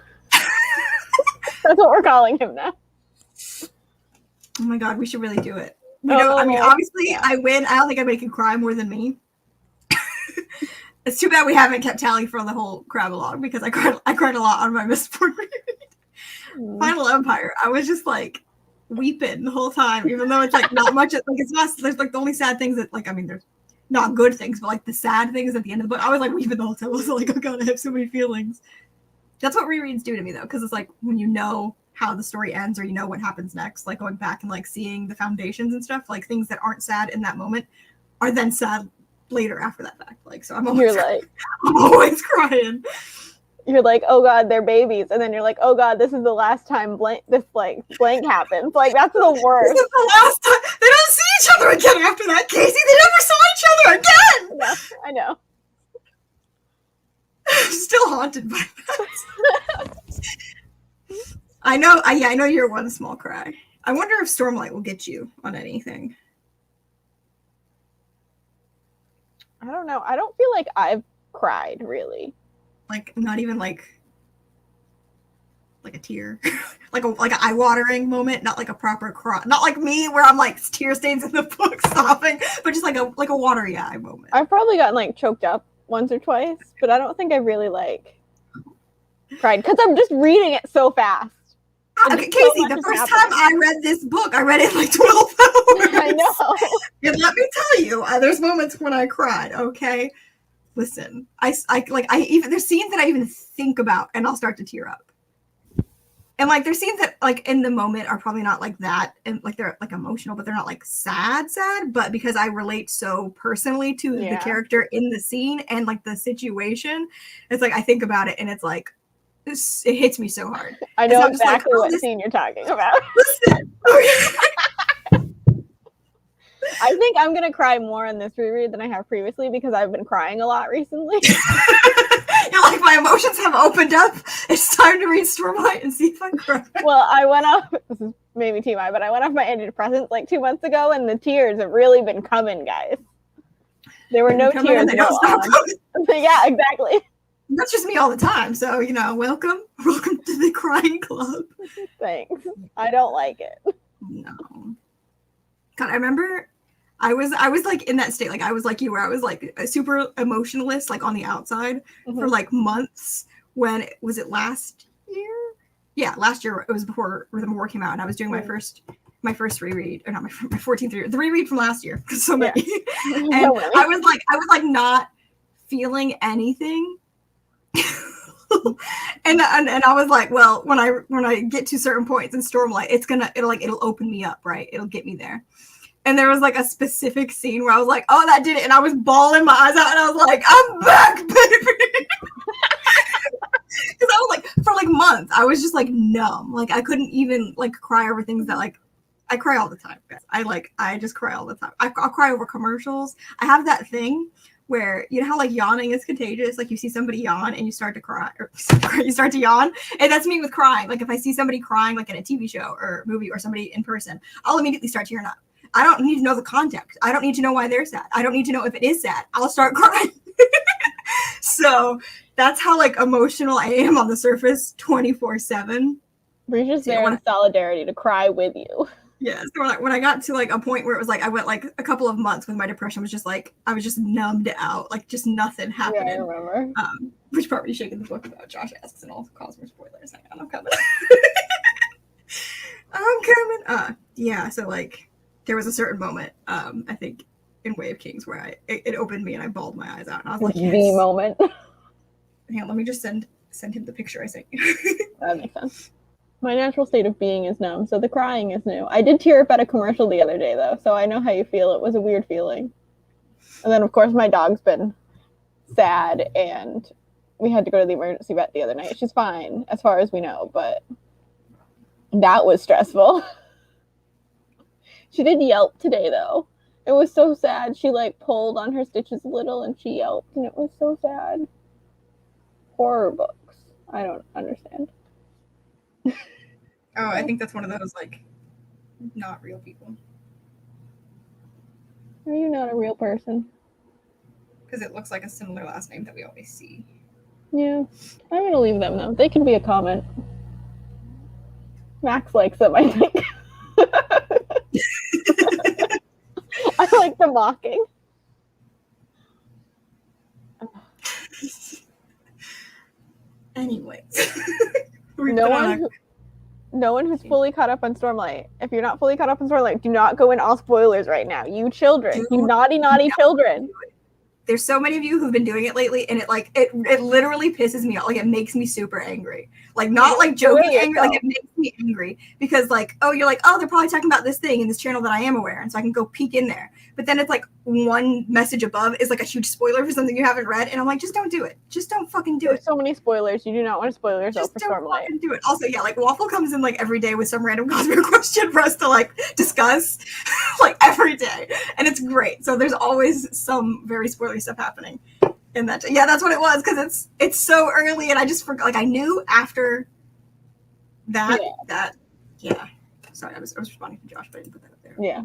That's what we're calling him now. Oh my god, we should really do it. I mean, obviously, I win. I don't think I make you cry more than me. It's too bad we haven't kept tally for the whole Crab-a-Log because I cried a lot on my Mistborn read. Final Empire, I was just like weeping the whole time, even though it's like not much. Like it's not. There's like the only sad things that like I mean, there's not good things, but like the sad things at the end of the book, I was like weeping the whole time. I was like, oh god, I have so many feelings. That's what rereads do to me though, because it's like when you know how the story ends or you know what happens next, like going back and like seeing the foundations and stuff, like things that aren't sad in that moment are then sad later after that fact. Like, so I'm You're like, I'm always crying. you're like, oh god, they're babies, and then you're like, oh god, this is the last time blank happens. Like, that's the This worst. is the last time. They don't see each other again after that, Casey. They never saw each other again. No, I know. I'm still haunted by that. I know. I know you're one small cry. I wonder if Stormlight will get you on anything. I don't know. I don't feel like I've cried really. Like, not even like a tear, like an eye-watering moment, not like a proper cry, not like me where I'm like tear stains in the book sobbing, but just like a watery eye moment. I've probably gotten like choked up once or twice, but I don't think I really like cried because I'm just reading it so fast. Okay, Casey, the first time I read this book, I read it in like 12 hours. I know. And let me tell you, there's moments when I cried. Okay, listen, I even there's scenes that I even think about, and I'll start to tear up. And like there's scenes that like in the moment are probably not like that, and like they're like emotional, but they're not like sad. But because I relate so personally to the character in the scene and like the situation, it's like I think about it, and it's like it hits me so hard. I know exactly what scene you're talking about. Listen. I think I'm gonna cry more in this reread than I have previously because I've been crying a lot recently. You're like, my emotions have opened up. It's time to read Stormlight and see if I cry. Well, I went off. This is maybe TMI, but I went off my antidepressants like 2 months ago, and the tears have really been coming, guys. There were no tears. They don't stop coming. Yeah, exactly. That's just me all the time. So, welcome to the crying club. Thanks. I don't like it. No. God, I remember I was like in that state. Like I was like you, where I was like a super emotionalist, like on the outside for like months. When was it last year? Yeah, last year. It was before Rhythm of War came out, and I was doing my first reread, or not my 14th reread, the reread from last year, because so many. Yeah. And I was like not feeling anything. and I was like, well, when I get to certain points in Stormlight, it'll open me up, right? It'll get me there. And there was like a specific scene where I was like, oh, that did it, and I was bawling my eyes out, and I was like, I'm back, baby. Because I was like, for like months, I was just like numb. Like I couldn't even like cry over things that like I cry all the time, guys. I just cry all the time. I'll cry over commercials. I have that thing where you know how like yawning is contagious, like you see somebody yawn and you start to cry, or you start to yawn, and that's me with crying. Like if I see somebody crying like in a TV show or movie or somebody in person, I'll immediately start tearing up. I don't need to know the context. I don't need to know why they're sad. I don't need to know if it is sad. I'll start crying. So that's how like emotional I am on the surface 24/7. We're just there in solidarity to cry with you. Yeah, so when I got to like a point where it was like I went like a couple of months with my depression, was just like I was just numbed out, like just nothing happening. Yeah, I remember. Which part were you shaking the book about? Josh asks, and all cause for spoilers. Hang on, I'm coming. I'm coming. Yeah. So like there was a certain moment, I think in Way of Kings where it opened me and I bawled my eyes out, and I was like, yes. The moment. Hang on, let me just send him the picture I sent you. That makes sense. My natural state of being is numb, so the crying is new. I did tear up at a commercial the other day, though, so I know how you feel. It was a weird feeling. And then, of course, my dog's been sad, and we had to go to the emergency vet the other night. She's fine, as far as we know, but that was stressful. She did yelp today, though. It was so sad. She, like, pulled on her stitches a little, and she yelped, and it was so sad. Horror books. I don't understand. Oh, I think that's one of those, like, not real people. Are you not a real person? Because it looks like a similar last name that we always see. Yeah. I'm going to leave them, though. They can be a comment. Max likes them, I think. I like the mocking. Anyways. No one who's fully caught up on Stormlight. If you're not fully caught up on Stormlight, do not go in all spoilers right now. You children. You naughty children. There's so many of you who've been doing it lately, and it literally pisses me off. Like, it makes me super angry. Like, not like joking angry, like it makes me angry. Because like, oh, you're like, oh, they're probably talking about this thing in this channel that I am aware, and so I can go peek in there. But then it's like one message above is like a huge spoiler for something you haven't read, and I'm like, just don't do it. Just don't fucking do There's it. so many spoilers. You do not want to spoil yourself Just for don't Stormlight. fucking do it. Also, yeah, like Waffle comes in like every day with some random Cosmere question for us to like discuss, like every day, and it's great. So there's always some very spoilery stuff happening in that. Yeah, that's what it was because it's so early, and I just forgot. Like I knew after that yeah. Sorry, I was responding to Josh, but I didn't put that up there. Yeah.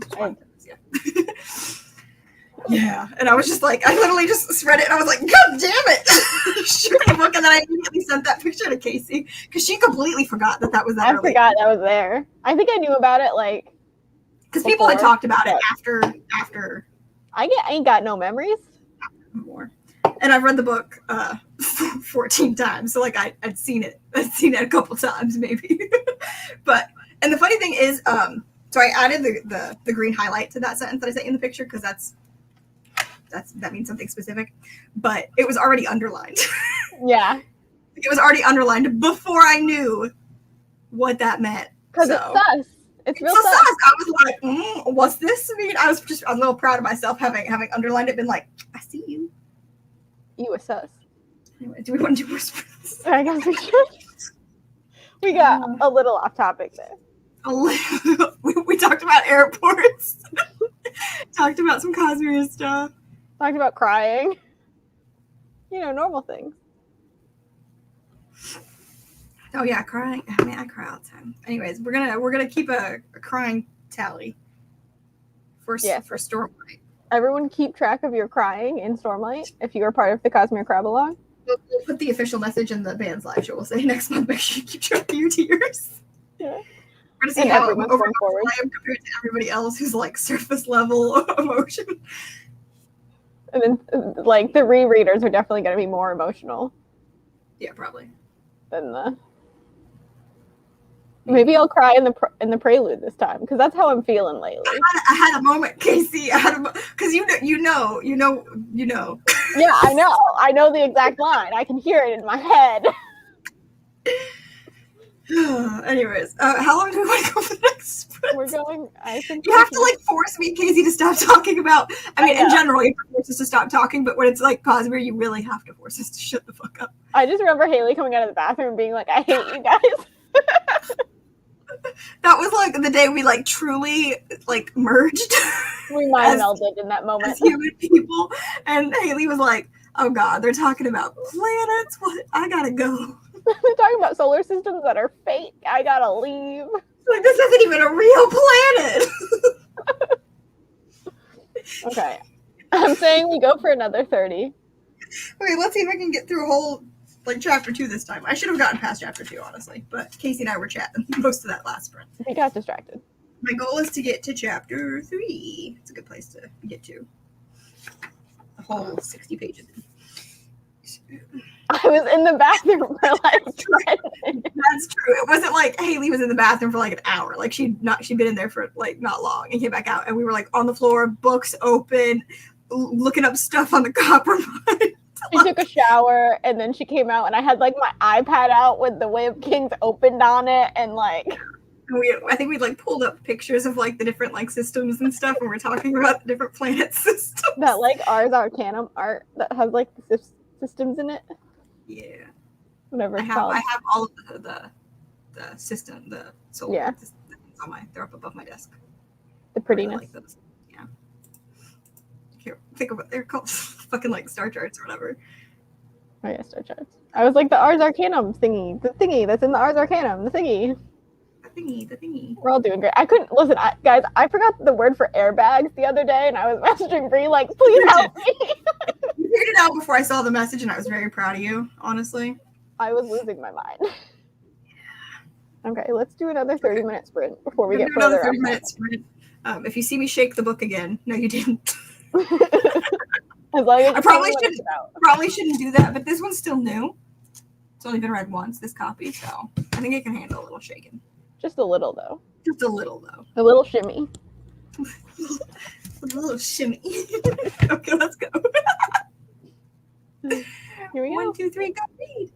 Yeah, and I was just like, I literally just read it, and I was like, God damn it! Shoot the book, and then I immediately sent that picture to Casey because she completely forgot that was that I early. forgot that was there. I think I knew about it like because people had talked about it but after. I ain't got no memories. More, and I've read the book 14 times, so like I'd seen it a couple times maybe, but and the funny thing is, so I added the green highlight to that sentence that I sent you in the picture because that means something specific, but it was already underlined. Yeah. It was already underlined before I knew what that meant. Because it's sus. It's real sus. I was like, what's this mean? I was just a little proud of myself having underlined it, been like, I see you. You were sus. Anyway, do we want to do more sprints? I guess we should. We got a little off topic there. We talked about airports. Talked about some Cosmere stuff. Talked about crying. You know, normal things. Oh yeah, crying. I mean, I cry all the time. Anyways, we're gonna keep a crying tally for Stormlight. Everyone keep track of your crying in Stormlight if you are part of the Cosmere Crab-along. We'll put the official message in the band's live show. We'll say next month, make sure you keep track of your tears. Yeah. We're gonna see how overall I am compared to everybody else who's like surface level emotion. And then, like, the rereaders are definitely going to be more emotional. Yeah, probably. Than the. Maybe I'll cry in the prelude this time because that's how I'm feeling lately. I had a moment, Casey. Because you know. Yeah, I know. I know the exact line. I can hear it in my head. Anyways, how long do we want to go for the next sprint? We're going. I think you have to like force me, Casey, to stop talking about. I mean, in general, you have to force us to stop talking, but when it's like Cosmere, you really have to force us to shut the fuck up. I just remember Haley coming out of the bathroom and being like, "I hate you guys." That was like the day we like truly like merged. We mind melded in that moment as human people, and Haley was like, "Oh God, they're talking about planets. What? I gotta go." They're talking about solar systems that are fake. I gotta leave. Like, this isn't even a real planet. Okay. I'm saying we go for another 30. Okay, let's see if I can get through a whole, like, chapter 2 this time. I should have gotten past chapter 2, honestly, but Casey and I were chatting most of that last sprint. We got distracted. My goal is to get to chapter 3. It's a good place to get to. The whole 60 pages. I was in the bathroom for like 10 minutes. That's true. It wasn't like Haley was in the bathroom for like an hour. Like she'd been in there for like not long and came back out, and we were like on the floor, books open, looking up stuff on the Coppermind. She took a shower and then she came out, and I had like my iPad out with the Way of Kings opened on it, and like I think we like pulled up pictures of like the different like systems and stuff, and we're talking about the different planet systems. That like Ars Arcanum art that has like the systems in it. Yeah. Whatever. I have all of the system, the solar systems on they're up above my desk. The prettiness. Like those. Yeah. I can't think of what they're called. Fucking like star charts or whatever. Oh yeah, star charts. I was like the Ars Arcanum thingy. The thingy that's in the Ars Arcanum. The thingy. The thingy. We're all doing great. I couldn't listen, guys. I forgot the word for airbags the other day, and I was messaging Bree like, "Please help me." You figured it out before I saw the message, and I was very proud of you. Honestly, I was losing my mind. Okay, let's do another 30-minute sprint before we get further. Another 30-minute sprint. If you see me shake the book again, no, you didn't. As long as I probably shouldn't do that, but this one's still new. It's only been read once, this copy, so I think it can handle a little shaking. Just a little, though. Just a little, though. A little shimmy. A little shimmy. Okay, let's go. Here we go. 1, 2, 3, go read.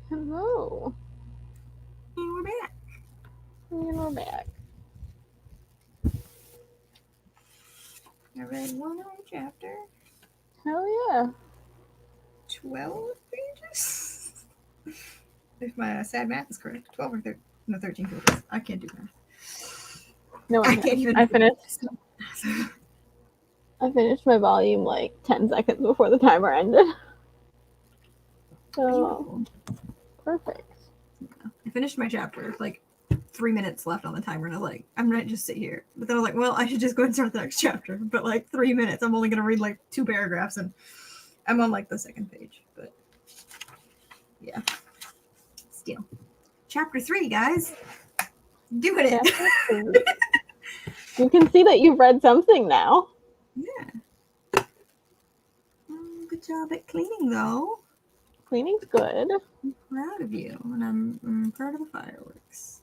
Hello. And we're back. And we're back. I read one more chapter. Hell yeah. 12 pages? If my sad math is correct. 12 or 13. No, 13 pages. I can't do math. No, I can't even. I finished my volume like 10 seconds before the timer ended. So, perfect. I finished my chapter with like 3 minutes left on the timer, and I was like, I'm gonna just sit here. But then I was like, well, I should just go and start the next chapter. But like 3 minutes, I'm only gonna read like 2 paragraphs, and I'm on like the second page. But yeah, still. Chapter 3, guys. Doing it. You can see that you've read something now. Yeah. Good job at cleaning, though. Cleaning's good. I'm proud of you, and I'm proud of the fireworks.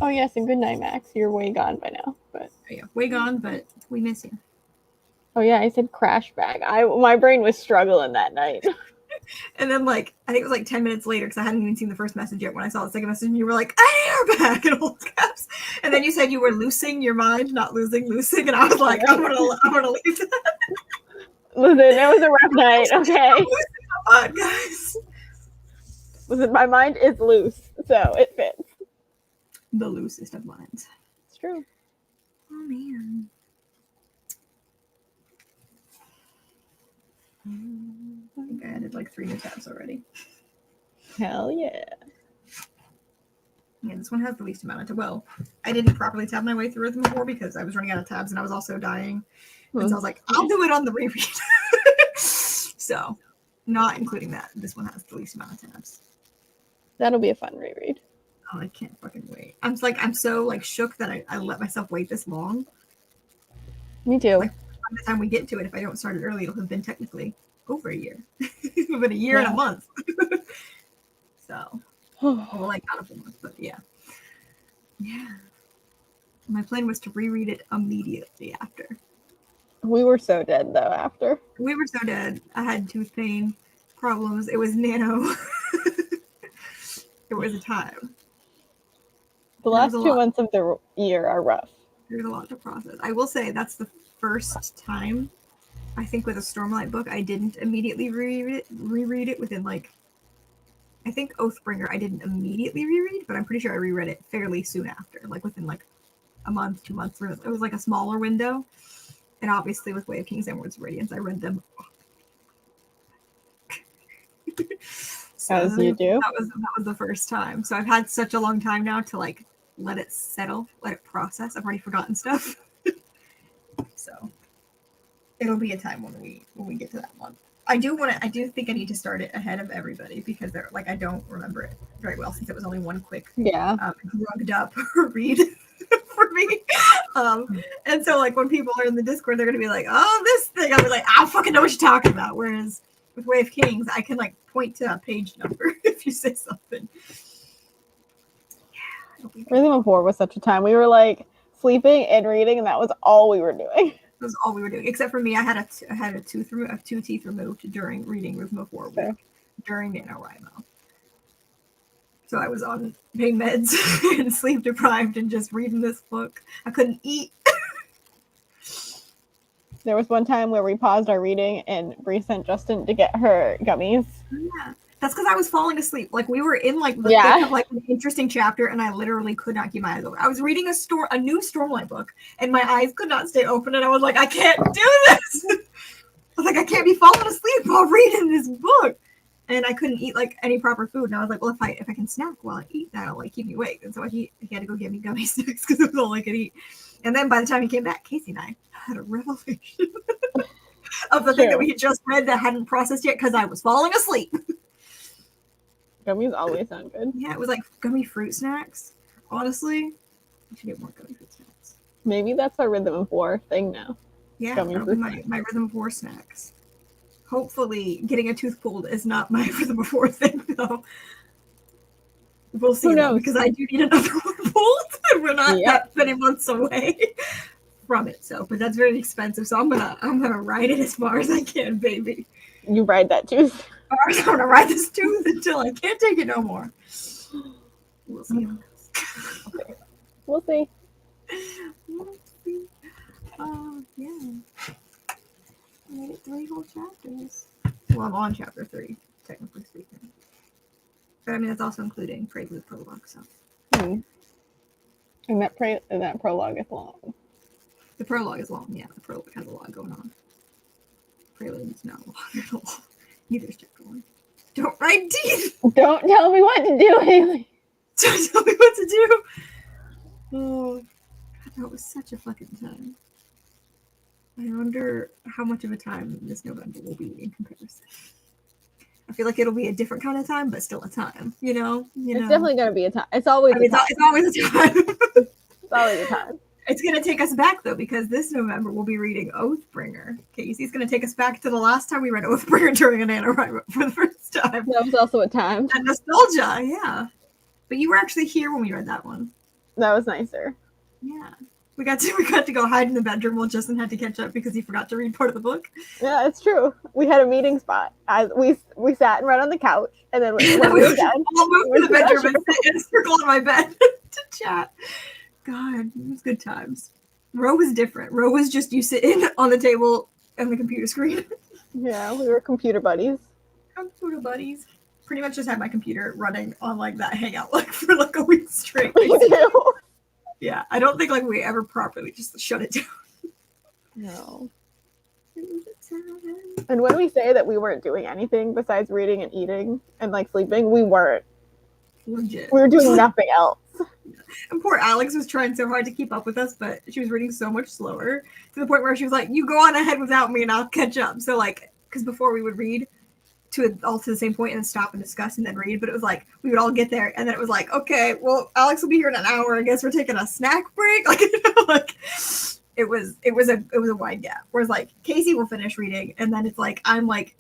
Oh yes, and good night, Max. You're way gone by now, but yeah, way gone, but we miss you. Oh yeah, I said crash bag. My brain was struggling that night. And then like I think it was like 10 minutes later, because I hadn't even seen the first message yet when I saw the second message, and you were like, I need her back in all caps. And then you said you were loosing your mind, not losing, and I was like, I'm gonna leave that. Listen, it was a rough night, okay? Guys. Listen, my mind is loose, so it fits. The loosest of minds. It's true. Oh man. I think I added like 3 new tabs already. Hell yeah. Yeah, this one has the least amount of tabs. Well, I didn't properly tab my way through them before because I was running out of tabs and I was also dying. And so I was like, I'll do it on the reread. So, not including that. This one has the least amount of tabs. That'll be a fun reread. Oh, I can't fucking wait. I'm so like shook that I let myself wait this long. Me too. Like, by the time we get to it, if I don't start it early, it'll have been technically over a year. It'll have been a year and a month. So, well, like not a full month, but yeah. Yeah. My plan was to reread it immediately after. We were so dead though after. We were so dead. I had tooth pain problems. It was nano. It was a time. The last 2 months of the year are rough. There's a lot to process. I will say that's the first time, I think, with a Stormlight book, I didn't immediately reread it within like, I think Oathbringer I didn't immediately reread, but I'm pretty sure I reread it fairly soon after, like within like a month, 2 months. It was like a smaller window. And obviously with Way of Kings and Words of Radiance, I read them. So as you do. That was the first time. So I've had such a long time now to like let it settle, let it process. I've already forgotten stuff. So it'll be a time when we get to that month. I do think I need to start it ahead of everybody because they're like I don't remember it very well since it was only one quick drugged up read for me. And so like when people are in the Discord, they're gonna be like, oh, this thing. I'll be like, I don't fucking know what you're talking about. Whereas with Way of Kings, I can like point to a page number if you say something. Yeah, Rhythm of War was such a time. We were like sleeping and reading, and that was all we were doing. That was all we were doing, except for me. I had a two teeth removed during reading Rhythm of War week, during NaNoWriMo. So I was on pain meds and sleep deprived and just reading this book. I couldn't eat. There was one time where we paused our reading and Bree sent Justin to get her gummies. Yeah. That's because I was falling asleep. Like we were in like the thick of like an interesting chapter, and I literally could not keep my eyes open. I was reading a new Stormlight book, and my eyes could not stay open, and I was like, I can't do this. I was like, I can't be falling asleep while reading this book, and I couldn't eat like any proper food. And I was like, well, if I can snack while I eat, that'll like keep me awake. And so he had to go get me gummy snacks because it was all I could eat. And then by the time he came back, Casey and I had a revelation of the thing that we had just read that hadn't processed yet because I was falling asleep. Gummies always sound good. Yeah, it was like gummy fruit snacks. Honestly, I should get more gummy fruit snacks. Maybe that's our Rhythm of War thing now. Yeah, that'll be my Rhythm of War snacks. Hopefully, getting a tooth pulled is not my Rhythm of War thing, though. We'll see. Who knows? Because I do need another one pulled, and we're not that many months away from it. So, but that's very expensive. So I'm gonna ride it as far as I can, baby. You ride that tooth. bars. I'm gonna ride this tooth until I can't take it no more. We'll see. Okay. We'll see. Yeah. I made it 3 whole chapters. Well, I'm on chapter 3, technically speaking. But I mean, that's also including Prelude Prologue, so. And that prologue is long. The prologue is long, yeah. The prologue has a lot going on. Prelude is not long at all. Neither is chapter 1. Don't write teeth! Don't tell me what to do, Haley. Don't tell me what to do! Oh, God, that was such a fucking time. I wonder how much of a time this November will be in comparison. I feel like it'll be a different kind of time, but still a time. You know? It's definitely going to be a time. It's always it's always a time. It's always a time. It's going to take us back, though, because this November we'll be reading Oathbringer. Casey's going to take us back to the last time we read Oathbringer during an NaNoWriMo for the first time. That was also a time. And nostalgia, yeah. But you were actually here when we read that one. That was nicer. Yeah. We got to go hide in the bedroom while Justin had to catch up because he forgot to read part of the book. Yeah, it's true. We had a meeting spot. We sat and read on the couch, and then when we were done, I'll move to the bedroom and sit in a circle on my bed to chat. God, it was good times. Ro was different. Ro was just you sitting on the table and the computer screen. Yeah, we were computer buddies. Computer buddies. Pretty much just had my computer running on like that hangout like for like a week straight. We do. Yeah, I don't think like we ever properly just shut it down. No. And when we say that we weren't doing anything besides reading and eating and like sleeping, we weren't. Legit. We were doing nothing else. And poor Alex was trying so hard to keep up with us, but she was reading so much slower to the point where she was like, "You go on ahead without me, and I'll catch up." So like, because before we would read all to the same point and then stop and discuss and then read, but it was like we would all get there, and then it was like, "Okay, well, Alex will be here in an hour. I guess we're taking a snack break." Like, you know, like it was a wide gap. Whereas like Casey will finish reading, and then it's like I'm like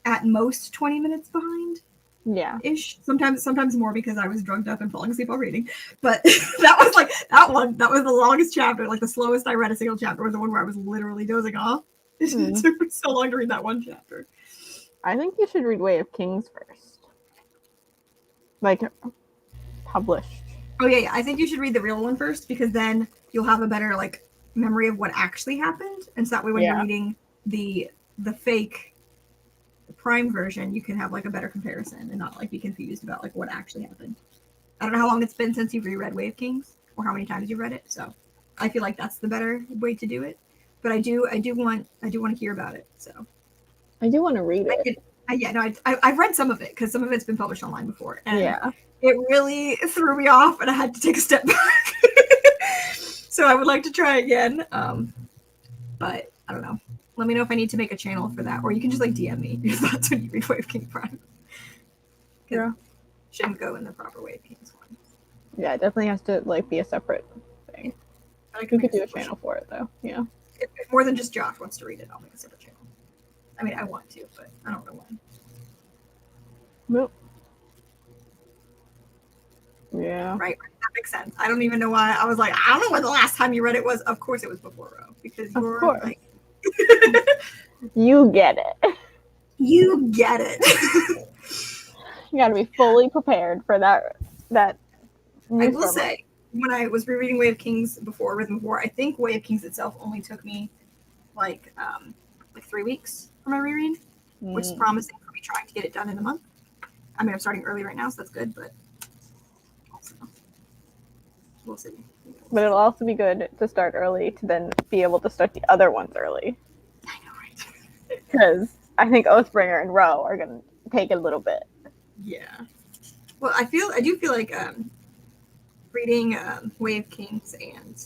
at most 20 minutes behind. Yeah. Ish. Sometimes more because I was drugged up and falling asleep while reading. But that was like that was the longest chapter. Like the slowest I read a single chapter was the one where I was literally dozing off. It took me so long to read that one chapter. I think you should read Way of Kings first. Like published. Oh yeah. I think you should read the real one first because then you'll have a better like memory of what actually happened. And so that way when you're reading the fake Prime version, you can have like a better comparison and not like be confused about like what actually happened. I don't know how long it's been since you've reread Way of Kings or how many times you've read it, so I feel like that's the better way to do it. But I do want to hear about it. So I do want to read it. I've read some of it because some of it's been published online before, and it really threw me off, and I had to take a step back. So I would like to try again, but I don't know. Let me know if I need to make a channel for that, or you can just like DM me your thoughts when you read Way of Kings Prime. Yeah, shouldn't go in the proper Way of Kings one. Yeah, it definitely has to like be a separate thing. I could do a channel for it though. Yeah. If more than just Josh wants to read it, I'll make a separate channel. I mean, I want to, but I don't know when. Nope. Yeah. Right. That makes sense. I don't even know why. I was like, I don't know when the last time you read it was. Of course, it was before Ro, because you're like. You get it. You get it. You got to be fully prepared for that. I will say, when I was rereading Way of Kings before, I think Way of Kings itself only took me like 3 weeks for my reread, which is promising for me trying to get it done in a month. I mean, I'm starting early right now, so that's good, but also, we'll see. But it'll also be good to start early to then be able to start the other ones early. I know, right? Because I think Oathbringer and Ro are going to take a little bit. Yeah. Well, I do feel like reading Way of Kings and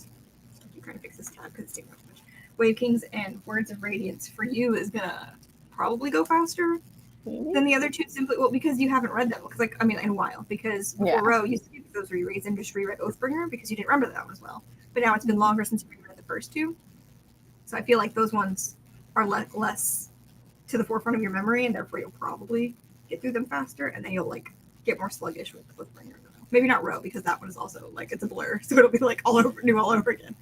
I'm trying to fix this tab because it's taking up too much. Way of Kings and Words of Radiance for you is gonna probably go faster than the other two simply because you haven't read them. Because in a while. Because before Ro, you skipped those rereads and just reread Oathbringer because you didn't remember that one as well. But now it's been longer since you reread the first two. So I feel like those ones are less to the forefront of your memory, and therefore you'll probably get through them faster, and then you'll like get more sluggish with Oathbringer. Maybe not Ro, because that one is also like it's a blur, so it'll be like all over again.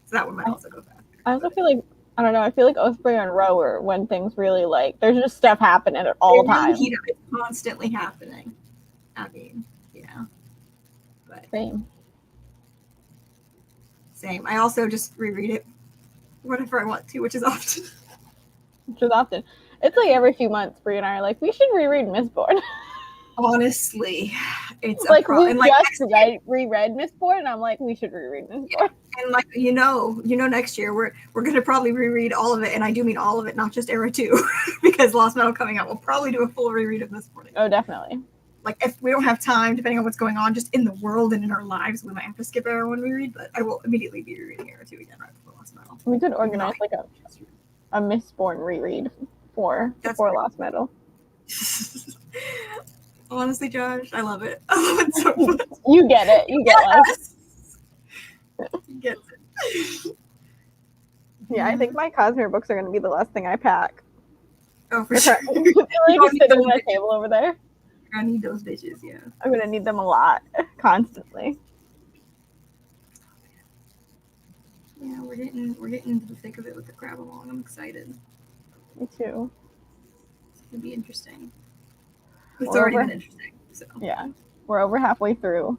So that one might also go fast. I also feel like I don't know. I feel like Oathbringer and Row are when things really like there's just stuff happening at all They really times. heat up. It's constantly happening. I mean, but same. I also just reread it whenever I want to, which is often. Which is often. It's like every few months, Brie and I are like, we should reread Mistborn. Honestly, it's like we and like just reread Mistborn, and I'm like, we should reread Mistborn. Yeah. And like next year we're gonna probably reread all of it, and I do mean all of it, not just Era 2, because Lost Metal coming out. We'll probably do a full reread of this morning. Oh, definitely. Like if we don't have time, depending on what's going on, just in the world and in our lives, we might have to skip Era 1 reread. But I will immediately be rereading Era 2 again right before Lost Metal. We could organize like a Mistborn reread before Lost Metal. Honestly, Josh, I love it. I love it so much. You get it. You get life. He gets it. Yeah, I think my Cosmere books are going to be the last thing I pack. Oh, for sure. They're like just sitting on my table over there. I need those bitches, yeah. I'm going to need them a lot, constantly. Yeah, we're getting into the thick of it with the crab along. I'm excited. Me too. It's going to be interesting. It's already been interesting. So. Yeah, we're over halfway through,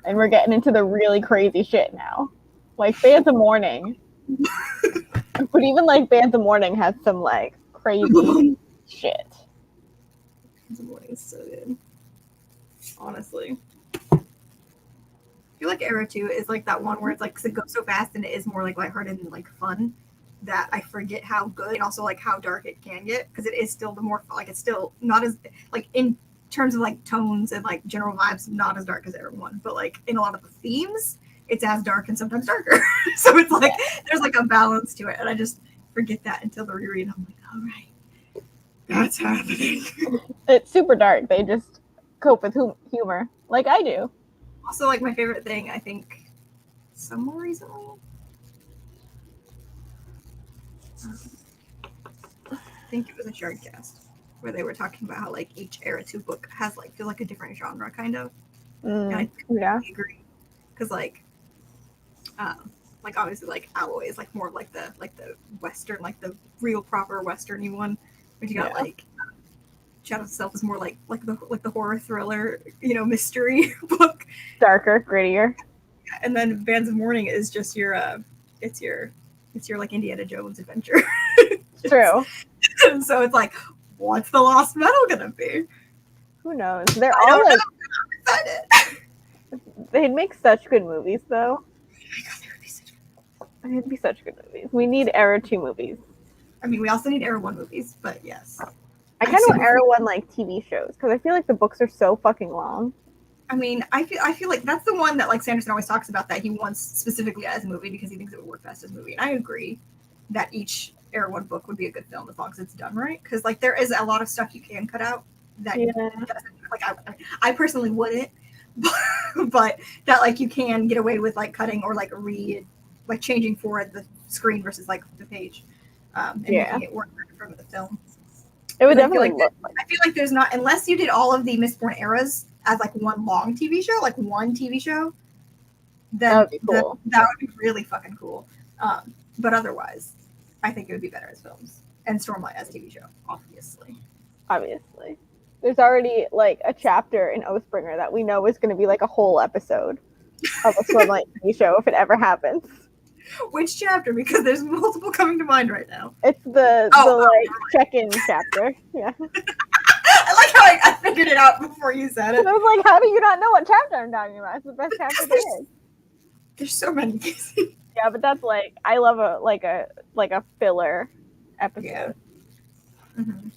and we're getting into the really crazy shit now. Like Bands of Mourning. But even like Bands of Mourning has some like crazy shit. Bands of Mourning is so good. Honestly. I feel like Era 2 is like that one where it's like, 'cause it goes so fast and it is more like lighthearted and like fun, that I forget how good and also like how dark it can get, because it is still the more like it's still not as like in terms of like tones and like general vibes, not as dark as Era 1, but like in a lot of the themes it's as dark and sometimes darker. So it's like there's like a balance to it, and I just forget that until the reread. I'm like, all right, that's happening. It's super dark. They just cope with humor like I do. Also, like my favorite thing, I think somewhere recently, I think it was a Shardcast where they were talking about how like each Era 2 book has like feels like a different genre kind of. And I totally agree, because like obviously like Alloy is like more of like the Western, like the real proper Western-y one. But you got like Shadow itself is more like the horror thriller, mystery book. Darker, grittier. And then Bands of Mourning is just your it's your like Indiana Jones adventure. True. And so it's like, what's the Lost Metal gonna be? Who knows? They're all like I'm excited. They'd make such good movies though. They'd be such good movies. We need Era 2 movies. I mean, we also need Era 1 movies, but yes. I kind of want Era 1 like TV shows, because I feel like the books are so fucking long. I mean, I feel like that's the one that like Sanderson always talks about, that he wants specifically as a movie because he thinks it would work best as a movie. And I agree that each Era 1 book would be a good film as long as it's done right, because like there is a lot of stuff you can cut out that like I personally wouldn't, but that like you can get away with like cutting or like changing for the screen versus like the page, and making it work from the film. It would definitely I feel like there's not, unless you did all of the Mistborn eras as like one long TV show, like one TV show, then that would be cool. That would be really fucking cool. But otherwise, I think it would be better as films, and Stormlight as TV show, obviously. Obviously. There's already like a chapter in Oathbringer that we know is going to be like a whole episode of a Stormlight TV show if it ever happens. Which chapter? Because there's multiple coming to mind right now. It's the check-in chapter. Yeah. I like how I figured it out before you said it. I was like, how do you not know what chapter I'm talking about? It's the best chapter there is. There's so many. Yeah, but that's like, I love a filler episode. Yeah. Mm-hmm.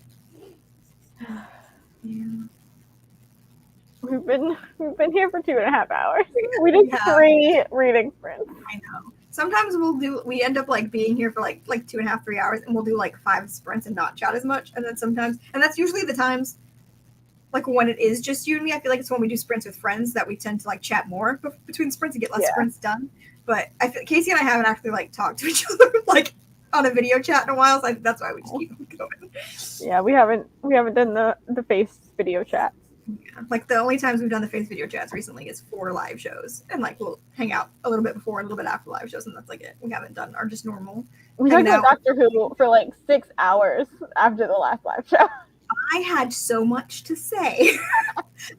Yeah. We've been here for 2.5 hours. We did 3 reading sprints. I know. Sometimes we end up like being here for like 2.5, 3 hours, and we'll do like 5 sprints and not chat as much. And then sometimes, and that's usually the times like when it is just you and me. I feel like it's when we do sprints with friends that we tend to like chat more between sprints and get less sprints done. But I feel Casey and I haven't actually like talked to each other like on a video chat in a while, so I think that's why we just keep going. Yeah, we haven't done the face video chats. Yeah. Like the only times we've done the face video chats recently is for live shows, and like we'll hang out a little bit before and a little bit after live shows, and that's like it. We haven't done our just normal. We talked hanging about out. Doctor Who for like 6 hours after the last live show. I had so much to say.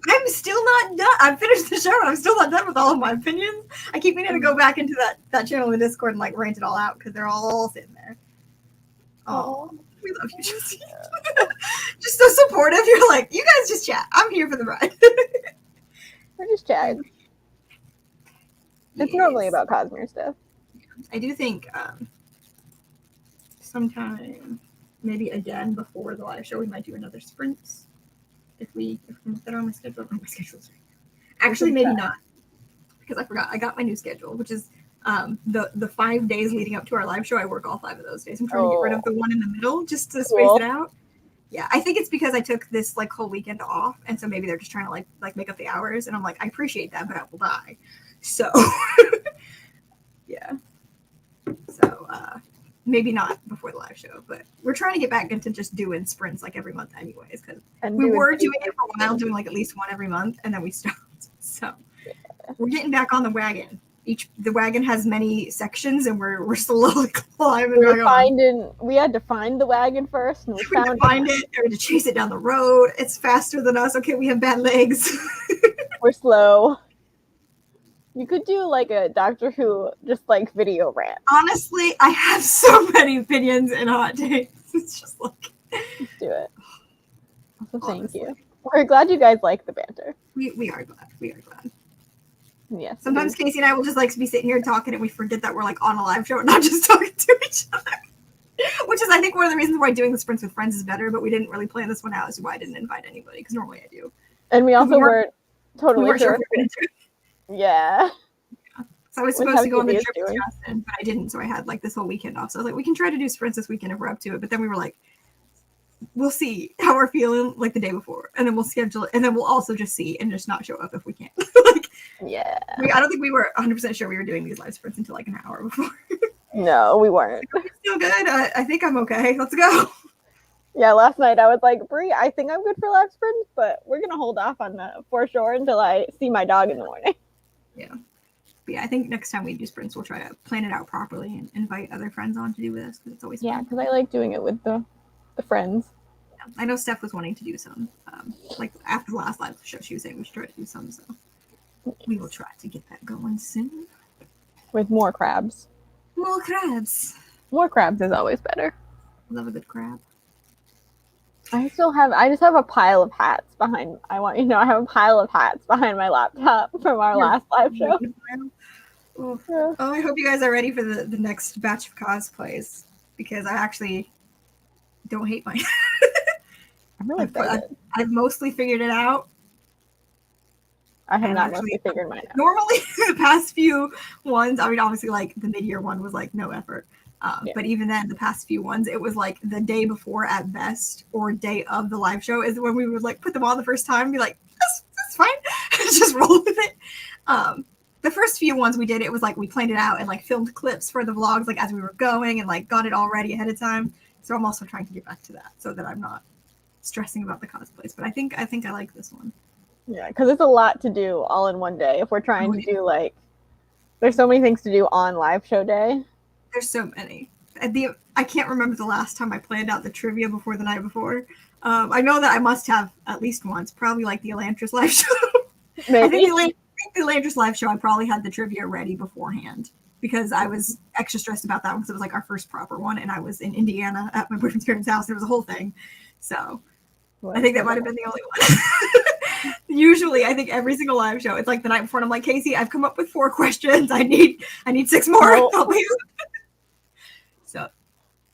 I'm still not done. I've finished the show, and I'm still not done with all of my opinions. I keep meaning to go back into that channel in the Discord and like rant it all out because they're all sitting there. Oh, we love you, Josie. Just so supportive. You're like, you guys just chat. I'm here for the ride. We're just chatting. It's normally about Cosmere stuff. I do think sometime, maybe again before the live show, we might do another sprints if we put that on my schedule. Oh, my schedule's right now. Actually, maybe not, because I forgot. I got my new schedule, which is the 5 days leading up to our live show. I work all 5 of those days. I'm trying to get rid of the one in the middle just to space it out. Yeah, I think it's because I took this like whole weekend off, and so maybe they're just trying to like make up the hours. And I'm like, I appreciate that, but I will die. So yeah. So maybe not before the live show, but we're trying to get back into just doing sprints like every month anyways, because we were doing it for a while, doing like at least one every month, and then we stopped. So we're getting back on the wagon. The wagon has many sections, and we're slowly climbing. We had to find the wagon first, and we had to find it. We had to chase it down the road. It's faster than us. Okay, we have bad legs. We're slow. You could do like a Doctor Who just like video rant. Honestly, I have so many opinions and hot takes. It's just like, let's do it. Also, thank you. We're glad you guys like the banter. We are glad. We are glad. Yes. Sometimes Casey and I will just like be sitting here talking, and we forget that we're like on a live show and not just talking to each other. Which is, I think, one of the reasons why doing the sprints with friends is better. But we didn't really plan this one out, as to why I didn't invite anybody, because normally I do. And we also weren't totally sure. Yeah. So I was supposed to go on the trip with Justin, but I didn't. So I had like this whole weekend off. So I was like, we can try to do sprints this weekend if we're up to it. But then we were like, we'll see how we're feeling like the day before, and then we'll schedule it, and then we'll also just see and just not show up if we can't. Like, yeah. I don't think we were 100% sure we were doing these live sprints until like an hour before. No, we weren't. Still good. I think I'm okay. Let's go. Yeah, last night I was like, Brie, I think I'm good for live sprints, but we're gonna hold off on that for sure until I see my dog in the morning. Yeah. But yeah, I think next time we do sprints, we'll try to plan it out properly and invite other friends on to do with us, because it's always fun. Yeah, because I like doing it with the friends. Yeah. I know Steph was wanting to do some. Like after the last live show, she was saying we should try to do some, so we will try to get that going soon. With more crabs. More crabs. More crabs is always better. Love a good crab. I just have a pile of hats behind. I want you to know I have a pile of hats behind my laptop from our last live show. Oh, yeah. Oh, I hope you guys are ready for the next batch of cosplays, because I actually don't hate mine. I'm really excited. I've mostly figured it out. I have not mostly figured mine out. Normally, the past few ones, I mean, obviously, like the mid-year one was like no effort. But even then, the past few ones, it was like the day before at best, or day of the live show is when we would like put them on the first time and be like, that's fine. Just roll with it. The first few ones we did, it was like we planned it out and like filmed clips for the vlogs like as we were going and like got it all ready ahead of time. So I'm also trying to get back to that so that I'm not stressing about the cosplays. But I think I like this one. Yeah, because it's a lot to do all in one day. If we're trying to do like, there's so many things to do on live show day. There's so many. I can't remember the last time I planned out the trivia before the night before. I know that I must have at least once, probably like the Elantris live show. Maybe. I think the Elantris live show, I probably had the trivia ready beforehand, because I was extra stressed about that one, because it was like our first proper one, and I was in Indiana at my boyfriend's parents' house. There was a whole thing. So I think that might have been the only one. Usually, I think every single live show, it's like the night before, and I'm like, Casey, I've come up with 4 questions. I need 6 more. So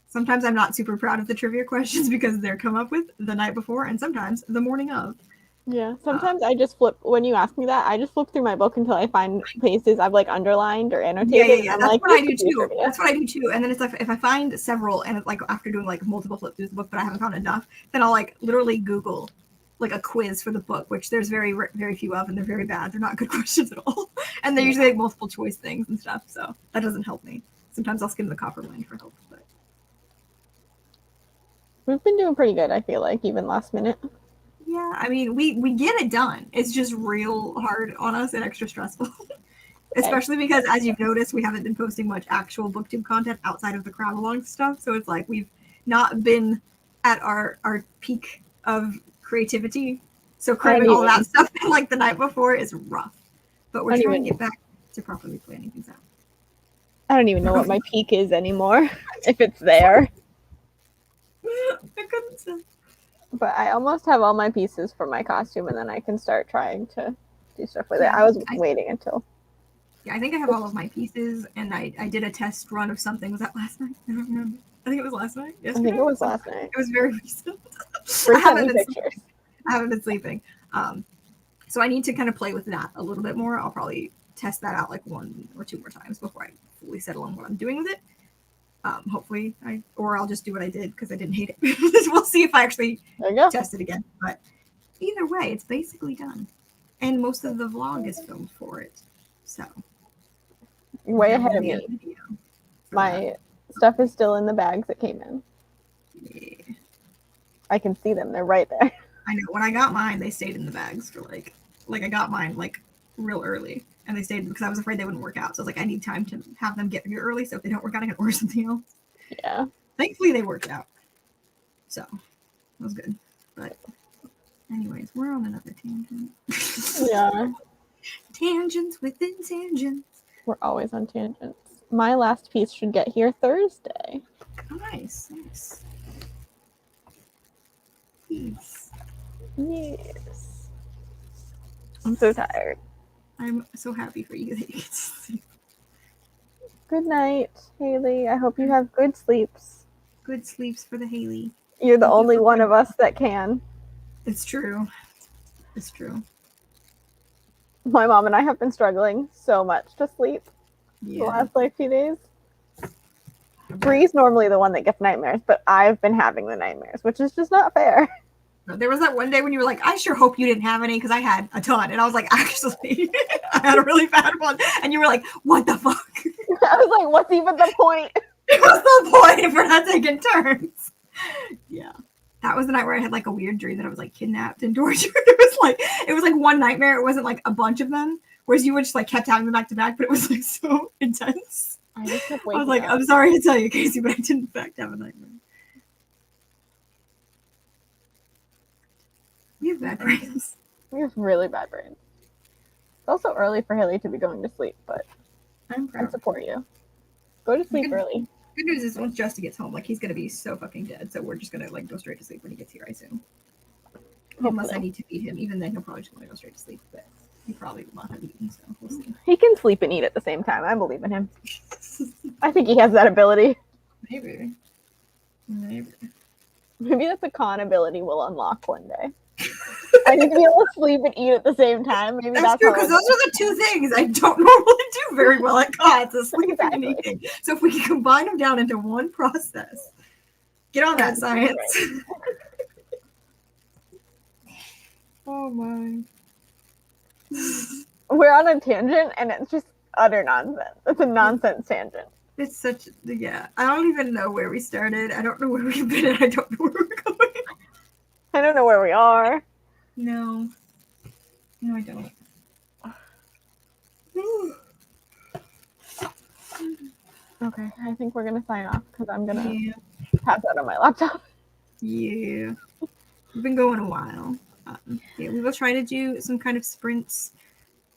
sometimes I'm not super proud of the trivia questions because they're come up with the night before, and sometimes the morning of. Yeah, sometimes I just flip, when you ask me that, I just flip through my book until I find places I've like underlined or annotated. Yeah. That's what I do too. That's what I do too. And then it's like, if I find several, and it's like after doing like multiple flip throughs the book, but I haven't found enough, then I'll like literally Google like a quiz for the book, which there's very, very few of, and they're very bad. They're not good questions at all. And they're usually like multiple choice things and stuff. So that doesn't help me. Sometimes I'll skim the Coppermind for help. We've been doing pretty good, I feel like, even last minute. Yeah, I mean, we get it done. It's just real hard on us and extra stressful. Especially because, as you've noticed, we haven't been posting much actual booktube content outside of the crowd along stuff. So it's like we've not been at our peak of creativity. So cramming all that stuff in like the night before is rough. But we're trying to get back to properly planning things out. I don't even know what my peak is anymore, if it's there. I couldn't say. But I almost have all my pieces for my costume, and then I can start trying to do stuff with it. I was waiting until. Yeah, I think I have all of my pieces, and I did a test run of something. Was that last night? I don't remember. I think it was last night. Yesterday? I think it was last night. It was very recent. I haven't been sleeping. So I need to kind of play with that a little bit more. I'll probably test that out like 1 or 2 more times before I fully settle on what I'm doing with it. Hopefully, I'll just do what I did because I didn't hate it. We'll see if I actually test it again. But either way, it's basically done, and most of the vlog is filmed for it. So way ahead of me. My stuff is still in the bags that came in. Yeah. I can see them. They're right there. I know. When I got mine, they stayed in the bags for like I got mine like real early, and they stayed because I was afraid they wouldn't work out. So I was like, I need time to have them get here early. So if they don't work out, I can order something else. Yeah. Thankfully, they worked out. So it was good. But anyways, we're on another tangent. Yeah. Tangents within tangents. We're always on tangents. My last piece should get here Thursday. Oh, nice. Peace. Yes. I'm so tired. I'm so happy for you that you get to sleep. Good night, Haley. I hope you have good sleeps. Good sleeps for the Haley. You're the only one of us that can. It's true. It's true. My mom and I have been struggling so much to sleep the last few days. Bree's normally the one that gets nightmares, but I've been having the nightmares, which is just not fair. There was that one day when you were like, I sure hope you didn't have any because I had a ton. And I was like, actually, I had a really bad one. And you were like, what the fuck? I was like, what's even the point? What's the point if we're not taking turns? Yeah. That was the night where I had like a weird dream that I was like kidnapped and tortured. It was like one nightmare. It wasn't like a bunch of them. Whereas you would just like kept having them back to back, but it was like so intense. I was like, I'm sorry to tell you, Casey, but I didn't in fact have a nightmare. You have bad brains. We have really bad brains. It's also early for Haley to be going to sleep, but I support you. Go to sleep early. Good news is once Justin gets home, like he's gonna be so fucking dead, so we're just gonna like go straight to sleep when he gets here, I assume. Unless I need to feed him, even then he'll probably just want to go straight to sleep, but he probably will not have eaten, so we'll see. He can sleep and eat at the same time. I believe in him. I think he has that ability. Maybe. Maybe that's a con ability we'll unlock one day. I need to be able to sleep and eat at the same time. Maybe that's true, because those are the two things I don't normally do very well at cons, is sleeping and eating. So if we can combine them down into one process, get on that, science. Oh my. We're on a tangent and it's just utter nonsense. It's a nonsense tangent. It's such, I don't even know where we started. I don't know where we've been and I don't know where we're going. I don't know where we are. No, I don't. Okay, I think we're gonna sign off because I'm gonna pass out on my laptop. Yeah, we've been going a while. We will try to do some kind of sprints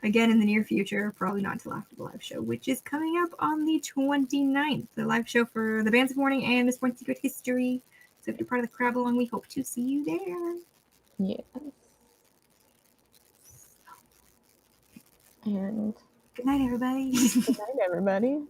again in the near future, probably not until after the live show, which is coming up on the 29th, the live show for the Bands of Mourning and Miss Point Secret History. So if you're part of the crowd along, we hope to see you there. Yes. And good night, everybody. Good night, everybody.